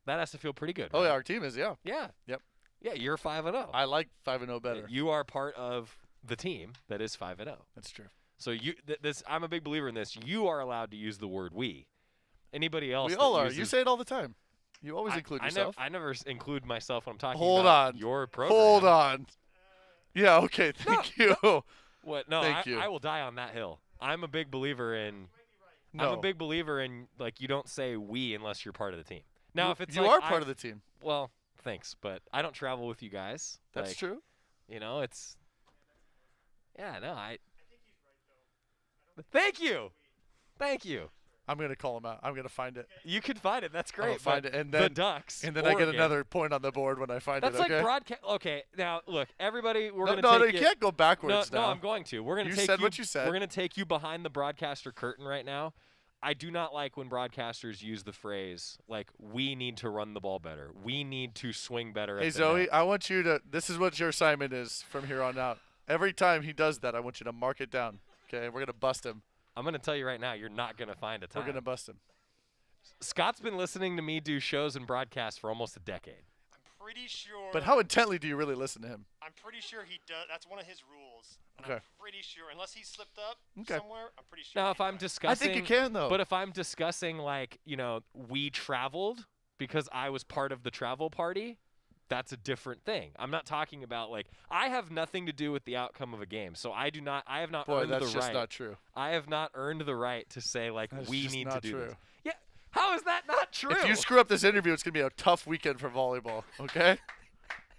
That has to feel pretty good. Oh, right? yeah. Our team is, yeah. Yeah. Yep. Yeah, you're 5-0. I like 5-0 better. You are part of the team that is 5-0. That's true. So I'm a big believer in this. You are allowed to use the word we. Anybody else? We all are. You say it all the time. You always include yourself. I never include myself when I'm talking Hold about on. your program. Hold on. Yeah, okay. Thank you. What? No, Thank you. I will die on that hill. I'm a big believer in. No. I'm a big believer in like you don't say we unless you're part of the team. Now, if it's you like are part of the team. Well, thanks, but I don't travel with you guys. That's like, true. You know, it's. Yeah, no, I. Thank you. Thank you. I'm gonna call him out. I'm gonna find it. You can find it. That's great. I'll find it, and then the Ducks. and then I get another point on the board when I find That's it. Okay? like broadcast. Okay, now look, everybody, we're gonna no, take you can't go backwards No, now. I'm going to. We're gonna You take said what you said. We're gonna take you behind the broadcaster curtain right now. I do not like when broadcasters use the phrase like "we need to run the ball better," "we need to swing better." Hey at the Zoe, net. I want you to. This is what your assignment is from here on out. Every time he does that, I want you to mark it down. Okay, we're gonna bust him. I'm gonna tell you right now, you're not gonna find a time. We're gonna bust him. Scott's been listening to me do shows and broadcasts for almost a decade. Pretty sure. But how intently do you really listen to him? I'm pretty sure he does. That's one of his rules. Okay. I'm pretty sure, unless he slipped up Okay. somewhere, I'm pretty sure. Now, if I'm discussing, I think you can though. But if I'm discussing like we traveled because I was part of the travel party, that's a different thing. I'm not talking about like I have nothing to do with the outcome of a game, so I do not. I have not Boy, earned that's the just right. not true. I have not earned the right to say like That's we just need not to do true. this. Yeah, how is that not true? If you screw up this interview, it's gonna be a tough weekend for volleyball. Okay.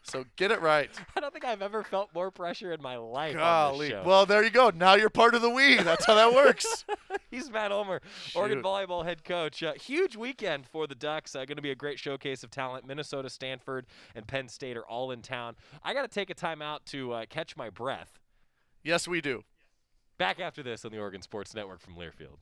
So get it right. I don't think I've ever felt more pressure in my life on Golly. this show. Well, there you go. Now you're part of the we. That's how that works. He's Matt Ulmer, Oregon Shoot. volleyball head coach. Huge weekend for the Ducks. Going to be a great showcase of talent. Minnesota, Stanford, and Penn State are all in town. I got to take a timeout to catch my breath. Yes, we do. Back after this on the Oregon Sports Network from Learfield.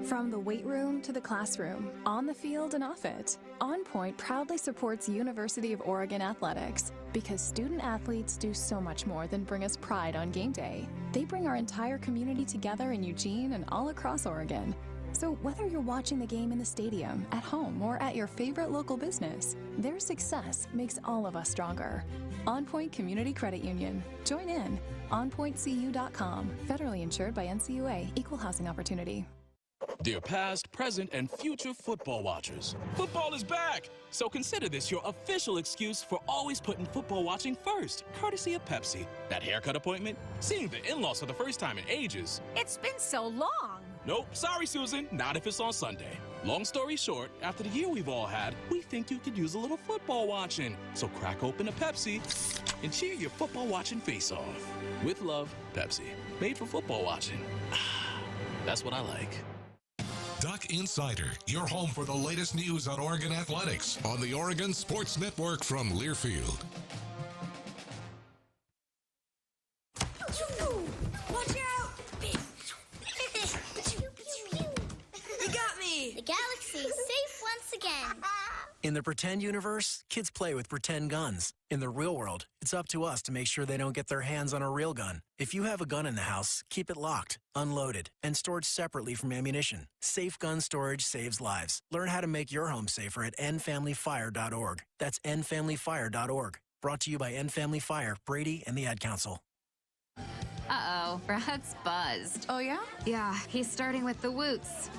From the weight room to the classroom, on the field and off it, On Point proudly supports University of Oregon athletics because student athletes do so much more than bring us pride on game day. They bring our entire community together in Eugene and all across Oregon. So whether you're watching the game in the stadium, at home, or at your favorite local business, their success makes all of us stronger. On Point Community Credit Union. Join in. OnPointCU.com. Federally insured by NCUA. Equal housing opportunity. Dear past, present, and future football watchers, football is back! So consider this your official excuse for always putting football watching first, courtesy of Pepsi. That haircut appointment, seeing the in-laws for the first time in ages. It's been so long. Nope, sorry, Susan, not if it's on Sunday. Long story short, after the year we've all had, we think you could use a little football watching. So crack open a Pepsi and cheer your football watching face off. With love, Pepsi. Made for football watching. That's what I like. Duck Insider, your home for the latest news on Oregon athletics on the Oregon Sports Network from Learfield. Watch out! You got me! The galaxy is safe once again. In the pretend universe, kids play with pretend guns. In the real world, it's up to us to make sure they don't get their hands on a real gun. If you have a gun in the house, keep it locked, unloaded, and stored separately from ammunition. Safe gun storage saves lives. Learn how to make your home safer at endfamilyfire.org. That's endfamilyfire.org. Brought to you by End Family Fire, Brady, and the Ad Council. Uh-oh, Brad's buzzed. Oh, yeah? Yeah, he's starting with the woots.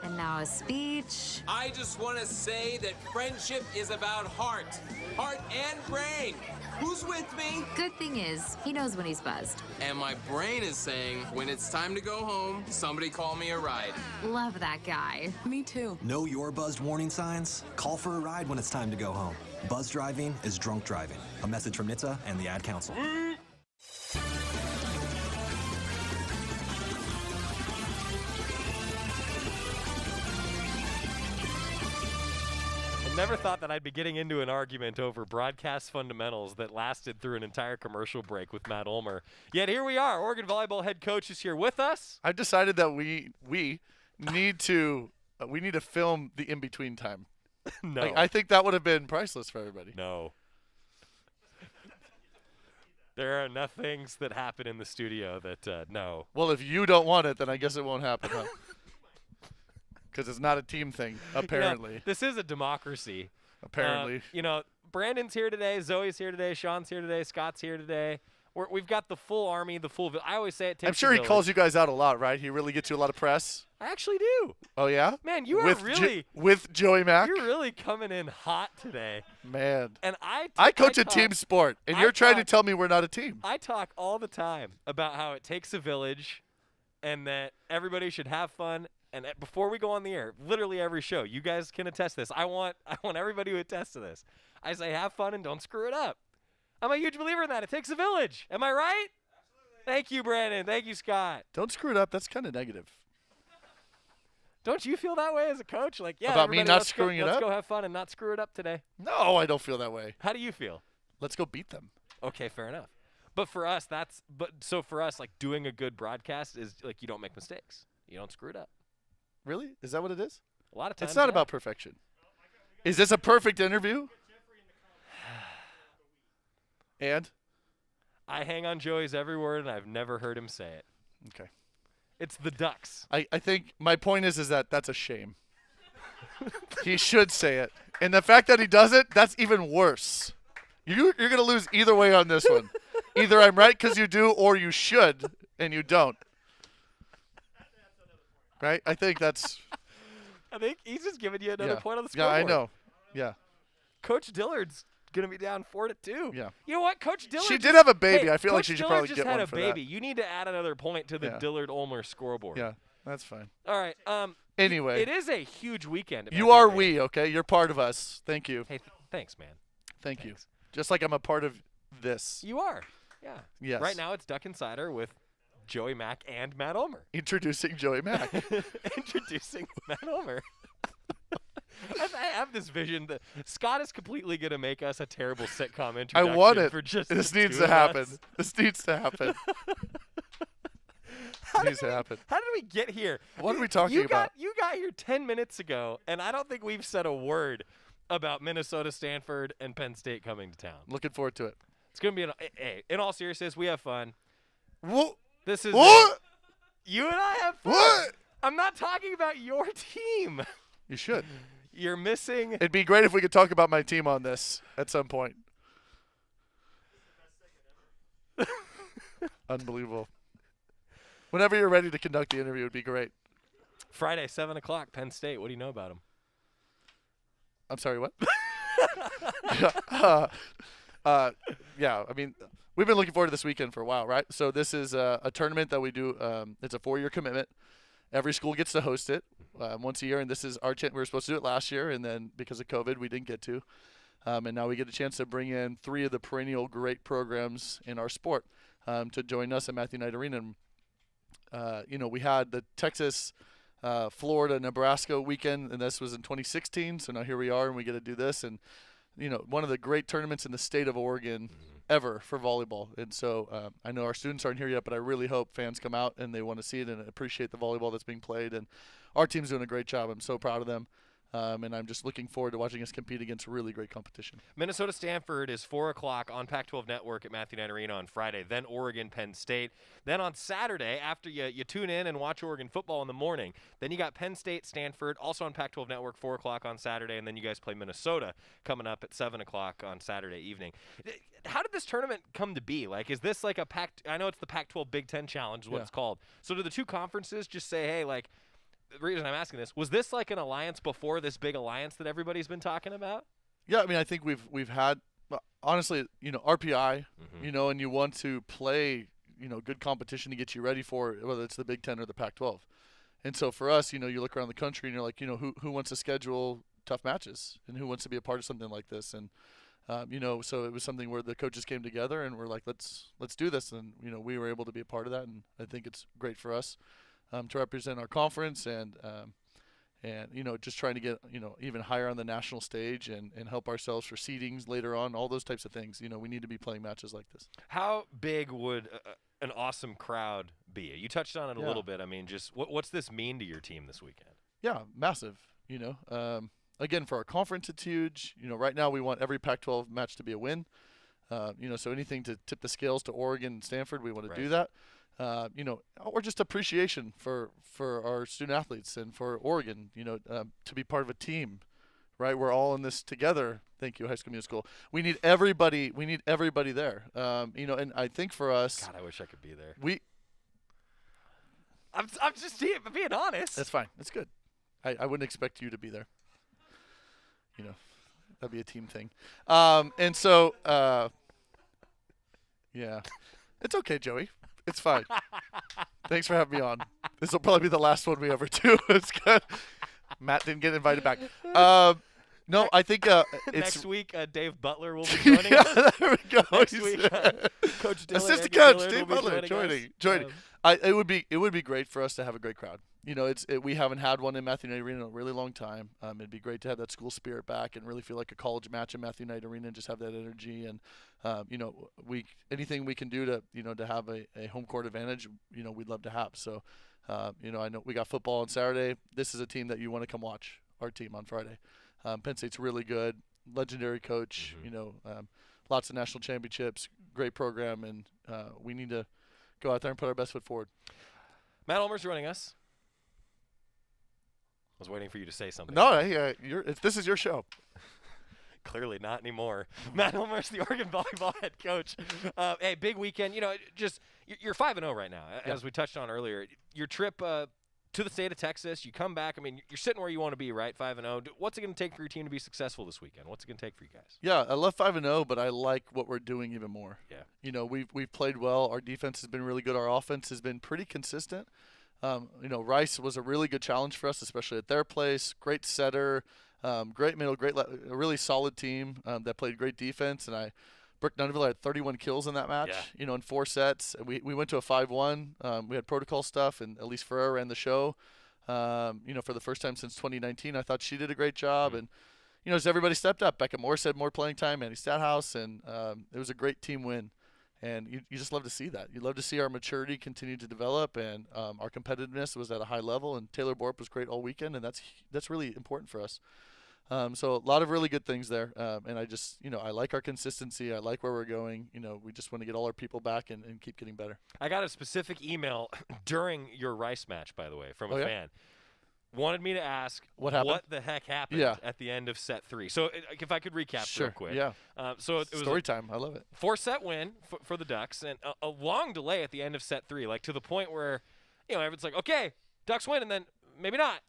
And now a speech. I just want to say that friendship is about heart and brain. Who's with me? Good thing is, he knows when he's buzzed. And my brain is saying, when it's time to go home, somebody call me a ride. Love that guy. Me too. Know your buzzed warning signs? Call for a ride when it's time to go home. Buzz driving is drunk driving. A message from NHTSA and the Ad Council. Never thought that I'd be getting into an argument over broadcast fundamentals that lasted through an entire commercial break with Matt Ulmer. Yet here we are. Oregon volleyball head coach is here with us. I've decided that we need to film the in between time. No, Like, I think that would have been priceless for everybody. No. There are enough things that happen in the studio that no. Well, if you don't want it, then I guess it won't happen, huh? Because it's not a team thing, apparently. This is a democracy. Apparently. Brandon's here today, Zoe's here today, Sean's here today, Scott's here today. We've got the full army, the full. I always say it takes. I'm sure he calls you guys out a lot, right? He really gets you a lot of press. I actually do. Oh yeah, man, you are really with Joey Mack. You're really coming in hot today, man. And I coach a team sport, and you're trying to tell me we're not a team. I talk all the time about how it takes a village, and that everybody should have fun. And before we go on the air, literally every show, you guys can attest this. I want everybody to attest to this. I say have fun and don't screw it up. I'm a huge believer in that. It takes a village. Am I right? Absolutely. Thank you, Brandon. Thank you, Scott. Don't screw it up. That's kind of negative. Don't you feel that way as a coach? Like, yeah, about me not screwing it up? Let's go have fun and not screw it up today. No, I don't feel that way. How do you feel? Let's go beat them. Okay, fair enough. But for us, so for us, like doing a good broadcast is like you don't make mistakes. You don't screw it up. Really? Is that what it is? A lot of times. It's not about perfection. Is this a perfect interview? And? I hang on Joey's every word, and I've never heard him say it. Okay. It's the Ducks. I think my point is that that's a shame. He should say it. And the fact that he doesn't, that's even worse. You're going to lose either way on this one. Either I'm right because you do, or you should, and you don't. Right? I think he's just giving you another point on the scoreboard. Yeah, I know. Yeah. Coach Dillard's going to be down 4-2. Yeah. You know what? Coach Dillard. She did have a baby. Hey, I feel Coach like she should Dillard probably just get had one a for baby. that. You need to add another point to the Dillard Ulmer scoreboard. Yeah, that's fine. All right. Anyway. It is a huge weekend. You are we, okay? You're part of us. Thank you. Hey, thanks, man. Thanks. You. Just like I'm a part of this. You are. Yeah. Yes. Right now it's Duck Insider with Joey Mack and Matt Ulmer. Introducing Joey Mack. Introducing Matt Ulmer. I have this vision that Scott is completely going to make us a terrible sitcom introduction. I want it. For just this the needs two to of happen. us. This needs to happen. How did we get here? What are we talking about? You got here 10 minutes ago, and I don't think we've said a word about Minnesota, Stanford, and Penn State coming to town. Looking forward to it. It's going to be hey, in all seriousness, we have fun. What? This is what? You and I have fun. What? I'm not talking about your team. You should. You're missing. It'd be great if we could talk about my team on this at some point. Unbelievable. Whenever you're ready to conduct the interview, would be great. Friday, 7 o'clock, Penn State. What do you know about them? I'm sorry, what? Yeah, I mean, we've been looking forward to this weekend for a while, right? So this is a tournament that we do. It's a 4-year commitment. Every school gets to host it once a year, and this is our chance. We were supposed to do it last year, and then because of COVID, we didn't get to. And now we get a chance to bring in 3 of the perennial great programs in our sport to join us at Matthew Knight Arena. And, we had the Texas, Florida, Nebraska weekend, and this was in 2016. So now here we are, and we get to do this. And, one of the great tournaments in the state of Oregon ever for volleyball. And so I know our students aren't here yet, but I really hope fans come out and they want to see it and appreciate the volleyball that's being played. And our team's doing a great job. I'm so proud of them. And I'm just looking forward to watching us compete against really great competition. Minnesota Stanford is 4 o'clock on Pac-12 Network at Matthew Knight Arena on Friday. Then Oregon Penn State. Then on Saturday, after you tune in and watch Oregon football in the morning, then you got Penn State Stanford also on Pac-12 Network 4 o'clock on Saturday, and then you guys play Minnesota coming up at 7 o'clock on Saturday evening. How did this tournament come to be? Like, is this like I know it's the Pac-12 Big Ten Challenge is what it's called. So do the two conferences just say, hey, like, the reason I'm asking this, was this like an alliance before this big alliance that everybody's been talking about? Yeah, I mean, I think we've had, honestly, RPI, and you want to play, good competition to get you ready for it, whether it's the Big Ten or the Pac-12. And so for us, you look around the country and you're like, who wants to schedule tough matches and who wants to be a part of something like this? And, so it was something where the coaches came together and we're like, let's do this. And, we were able to be a part of that. And I think it's great for us. To represent our conference and just trying to get, even higher on the national stage and help ourselves for seedings later on, all those types of things. We need to be playing matches like this. How big would an awesome crowd be? You touched on it a little bit. I mean, just what's this mean to your team this weekend? Yeah, massive. Again, for our conference, it's huge. Right now we want every Pac-12 match to be a win. So anything to tip the scales to Oregon and Stanford, we want to do that. Or just appreciation for our student athletes and for Oregon, to be part of a team, right? We're all in this together, Thank you, High School Musical. We need everybody. We need everybody there. And I think for us, God, I wish I could be there. I'm just being honest. That's fine. That's good. I wouldn't expect you to be there. That'd be a team thing. Yeah, it's okay, Joey. It's fine. Thanks for having me on. This will probably be the last one we ever do. It's good. Matt didn't get invited back. No, I think it's next week. Dave Butler will be joining us. There we go. Next week, Coach Dillon, assistant Dillon coach will Dave be Butler joining. It would be great for us to have a great crowd. We haven't had one in Matthew Knight Arena in a really long time. It'd be great to have that school spirit back and really feel like a college match in Matthew Knight Arena and just have that energy. And anything we can do to have a home court advantage, we'd love to have. So, I know we got football on Saturday. This is a team that you want to come watch. Our team on Friday. Penn State's really good, legendary coach. Lots of national championships, great program, and we need to go out there and put our best foot forward. Matt Ulmer's joining us. I was waiting for you to say something. No, this is your show. Clearly not anymore. Matt Ulmer's the Oregon volleyball head coach. Hey, big weekend. You're 5-0 right now, as we touched on earlier. Your trip to the state of Texas, you come back. I mean, you're sitting where you want to be, right? 5-0. What's it going to take for your team to be successful this weekend? What's it going to take for you guys? Yeah, I love 5-0, but I like what we're doing even more. Yeah. We've played well. Our defense has been really good. Our offense has been pretty consistent. Rice was a really good challenge for us, especially at their place. Great setter, great middle, a really solid team that played great defense. And Brooke Nuneville had 31 kills in that match, in 4 sets. We went to a 5-1. We had protocol stuff, and Elise Ferrer ran the show, for the first time since 2019. I thought she did a great job. And, as everybody stepped up, Becca Morris had more playing time, Annie Stathouse, and it was a great team win. And you just love to see that. You love to see our maturity continue to develop, and our competitiveness was at a high level. And Taylor Borp was great all weekend, and that's really important for us. So a lot of really good things there. And I just, I like our consistency. I like where we're going. We just want to get all our people back and keep getting better. I got a specific email during your Rice match, by the way, from a fan. Wanted me to ask what the heck happened at the end of set 3. So if I could recap real quick. Yeah. So it was story time. I love it. 4-set win for the Ducks, and a long delay at the end of set 3, like to the point where, everyone's like, okay, Ducks win, and then maybe not.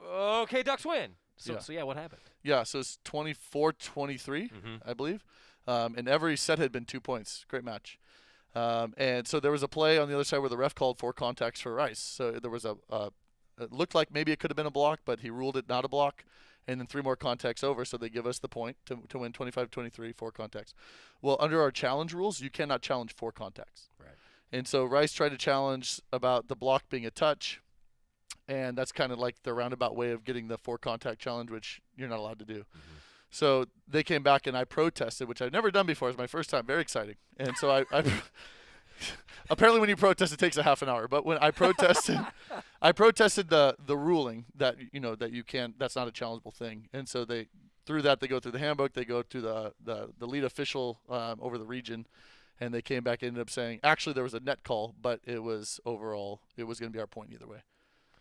Okay, Ducks win. So what happened? Yeah, so it's 24-23, I believe. And every set had been 2 points. Great match. And so there was a play on the other side where the ref called 4 contacts for Rice. So there was it looked like maybe it could have been a block, but he ruled it not a block. And then 3 more contacts over, so they give us the point to win 25-23, 4 contacts. Well, under our challenge rules, you cannot challenge 4 contacts. Right. And so Rice tried to challenge about the block being a touch. And that's kind of like the roundabout way of getting the 4 contact challenge, which you're not allowed to do. So they came back and I protested, which I've never done before. It was my first time. Very exciting. And so I apparently when you protest, it takes a half an hour. But when I protested, the ruling that, that you can't, that's not a challengeable thing. And so they go through the handbook, they go to the lead official over the region. And they came back and ended up saying, actually, there was a net call, but it was overall, it was going to be our point either way.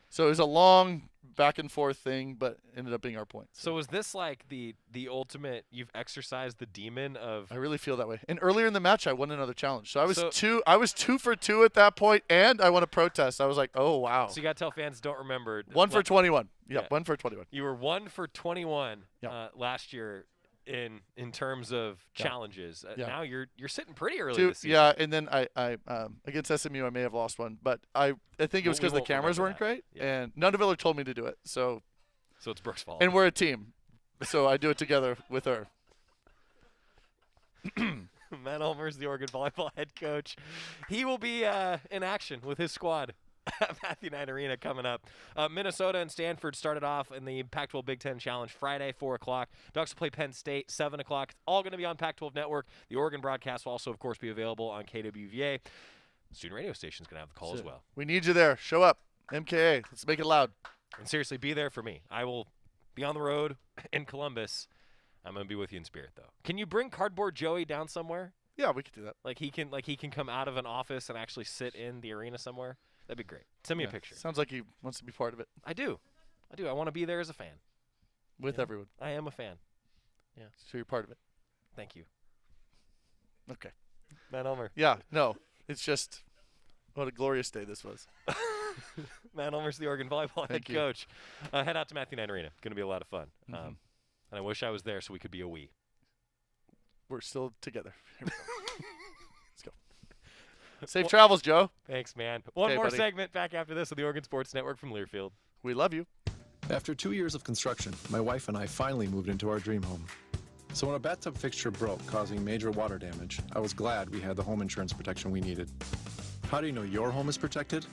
So it was a long back and forth thing, but ended up being our point. So was this like the ultimate? You've exercised the demon of. I really feel that way. And earlier in the match, I won another challenge. So I was 2 for 2 at that point, and I won a protest. I was like, oh wow. So you got to tell fans don't remember. 1 for 21. Yeah, 1 for 21. You were 1 for 21 last year. In terms of challenges, now you're sitting pretty early this season. Yeah, and then I against SMU I may have lost one, but I think it was because the cameras weren't great, and Nuneville told me to do it. So it's Brooke's fault. And we're a team, so I do it together with her. Matt Ulmer is the Oregon volleyball head coach. He will be in action with his squad at Matthew Knight Arena coming up. Minnesota and Stanford started off in the Pac-12 Big Ten Challenge Friday, 4 o'clock. Ducks will play Penn State, 7 o'clock. It's all going to be on Pac-12 Network. The Oregon broadcast will also, of course, be available on KWVA. Student radio station's going to have the call as well. We need you there. Show up. MKA. Let's make it loud. And seriously, be there for me. I will be on the road in Columbus. I'm going to be with you in spirit, though. Can you bring Cardboard Joey down somewhere? Yeah, we could do that. Like he can come out of an office and actually sit in the arena somewhere? That'd be great. Send me a picture. Sounds like he wants to be part of it. I do. I want to be there as a fan. With everyone. I am a fan. Yeah, so you're part of it. Thank you. Okay. Matt Ulmer. Yeah, no, it's just what a glorious day this was. Matt Ulmer's the Oregon volleyball head Thank you. coach. Head out to Matthew Knight Arena. Going to be a lot of fun. And I wish I was there so we could be a we. We're still together. Here we go. Let's go. Safe travels, Joe. Thanks, man. One Okay, more buddy. segment back after this on the Oregon Sports Network from Learfield. We love you. After 2 years of construction, my wife and I finally moved into our dream home. So when a bathtub fixture broke, causing major water damage, I was glad we had the home insurance protection we needed. How do you know your home is protected?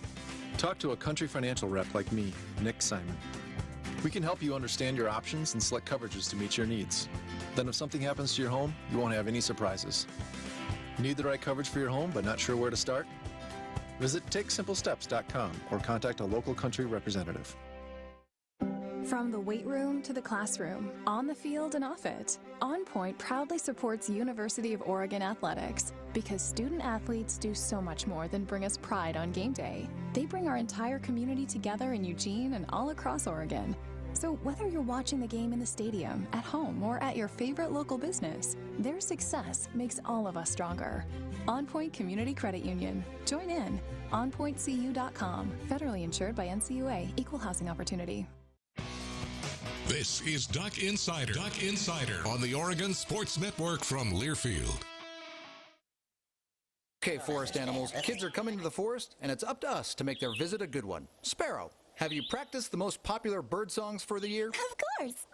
Talk to a Country Financial rep like me, Nick Simon. We can help you understand your options and select coverages to meet your needs. Then if something happens to your home, you won't have any surprises. Need the right coverage for your home but not sure where to start? Visit TakeSimpleSteps.com or contact a local Country representative. From the weight room to the classroom, on the field and off it, On Point proudly supports University of Oregon athletics because student athletes do so much more than bring us pride on game day. They bring our entire community together in Eugene and all across Oregon. So whether you're watching the game in the stadium, at home, or at your favorite local business, their success makes all of us stronger. On Point Community Credit Union. Join in. OnPointCU.com. Federally insured by NCUA. Equal housing opportunity. This is Duck Insider. Duck Insider on the Oregon Sports Network from Learfield. Okay, forest animals, kids are coming to the forest, and it's up to us to make their visit a good one. Sparrow, have you practiced the most popular bird songs for the year? Of course.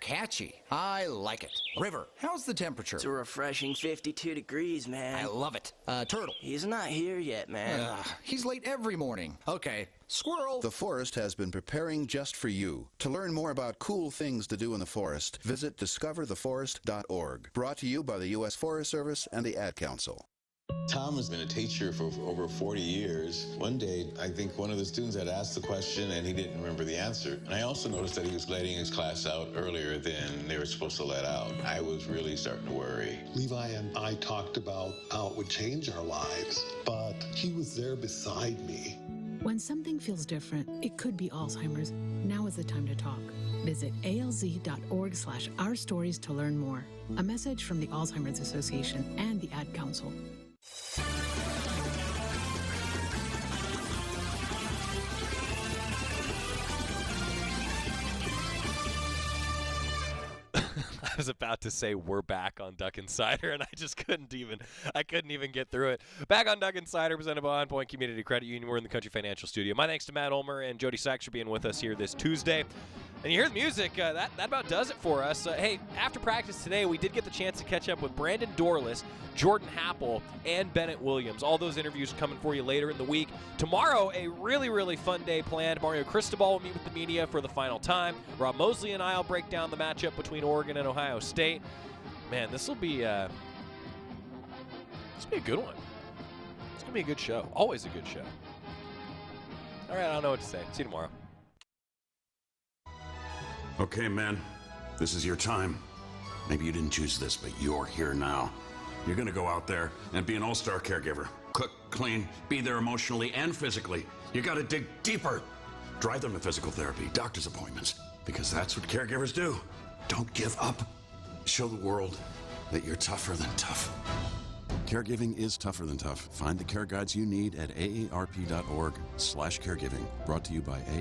Catchy. I like it. River, how's the temperature? It's a refreshing 52 degrees, man. I love it. Turtle. He's not here yet, man. He's late every morning. Okay. Squirrel. The forest has been preparing just for you. To learn more about cool things to do in the forest, visit discovertheforest.org. Brought to you by the U.S. Forest Service and the Ad Council. Tom has been a teacher for over 40 years. One day, I think one of the students had asked the question and he didn't remember the answer. And I also noticed that he was letting his class out earlier than they were supposed to let out. I was really starting to worry. Levi and I talked about how it would change our lives, but he was there beside me. When something feels different, it could be Alzheimer's. Now is the time to talk. Visit alz.org/ourstories to learn more. A message from the Alzheimer's Association and the Ad Council. I was about to say we're back on Duck Insider, and I just couldn't even get through it. Back on Duck Insider, presented by On Point Community Credit Union. We're in the Country Financial Studio. My thanks to Matt Ulmer and Jody Sykes for being with us here this Tuesday. And you hear the music, that about does it for us. Hey, after practice today, we did get the chance to catch up with Brandon Dorless, Jordan Happel, and Bennett Williams. All those interviews are coming for you later in the week. Tomorrow, a really, really fun day planned. Mario Cristobal will meet with the media for the final time. Rob Mosley and I will break down the matchup between Oregon and Ohio State. Man, this will be a good one. It's going to be a good show. Always a good show. All right, I don't know what to say. See you tomorrow. Okay, man, this is your time. Maybe you didn't choose this, but you're here now. You're gonna go out there and be an all-star caregiver. Cook, clean, be there emotionally and physically. You gotta dig deeper. Drive them to physical therapy, doctor's appointments, because that's what caregivers do. Don't give up. Show the world that you're tougher than tough. Caregiving is tougher than tough. Find the care guides you need at aarp.org/caregiving. Brought to you by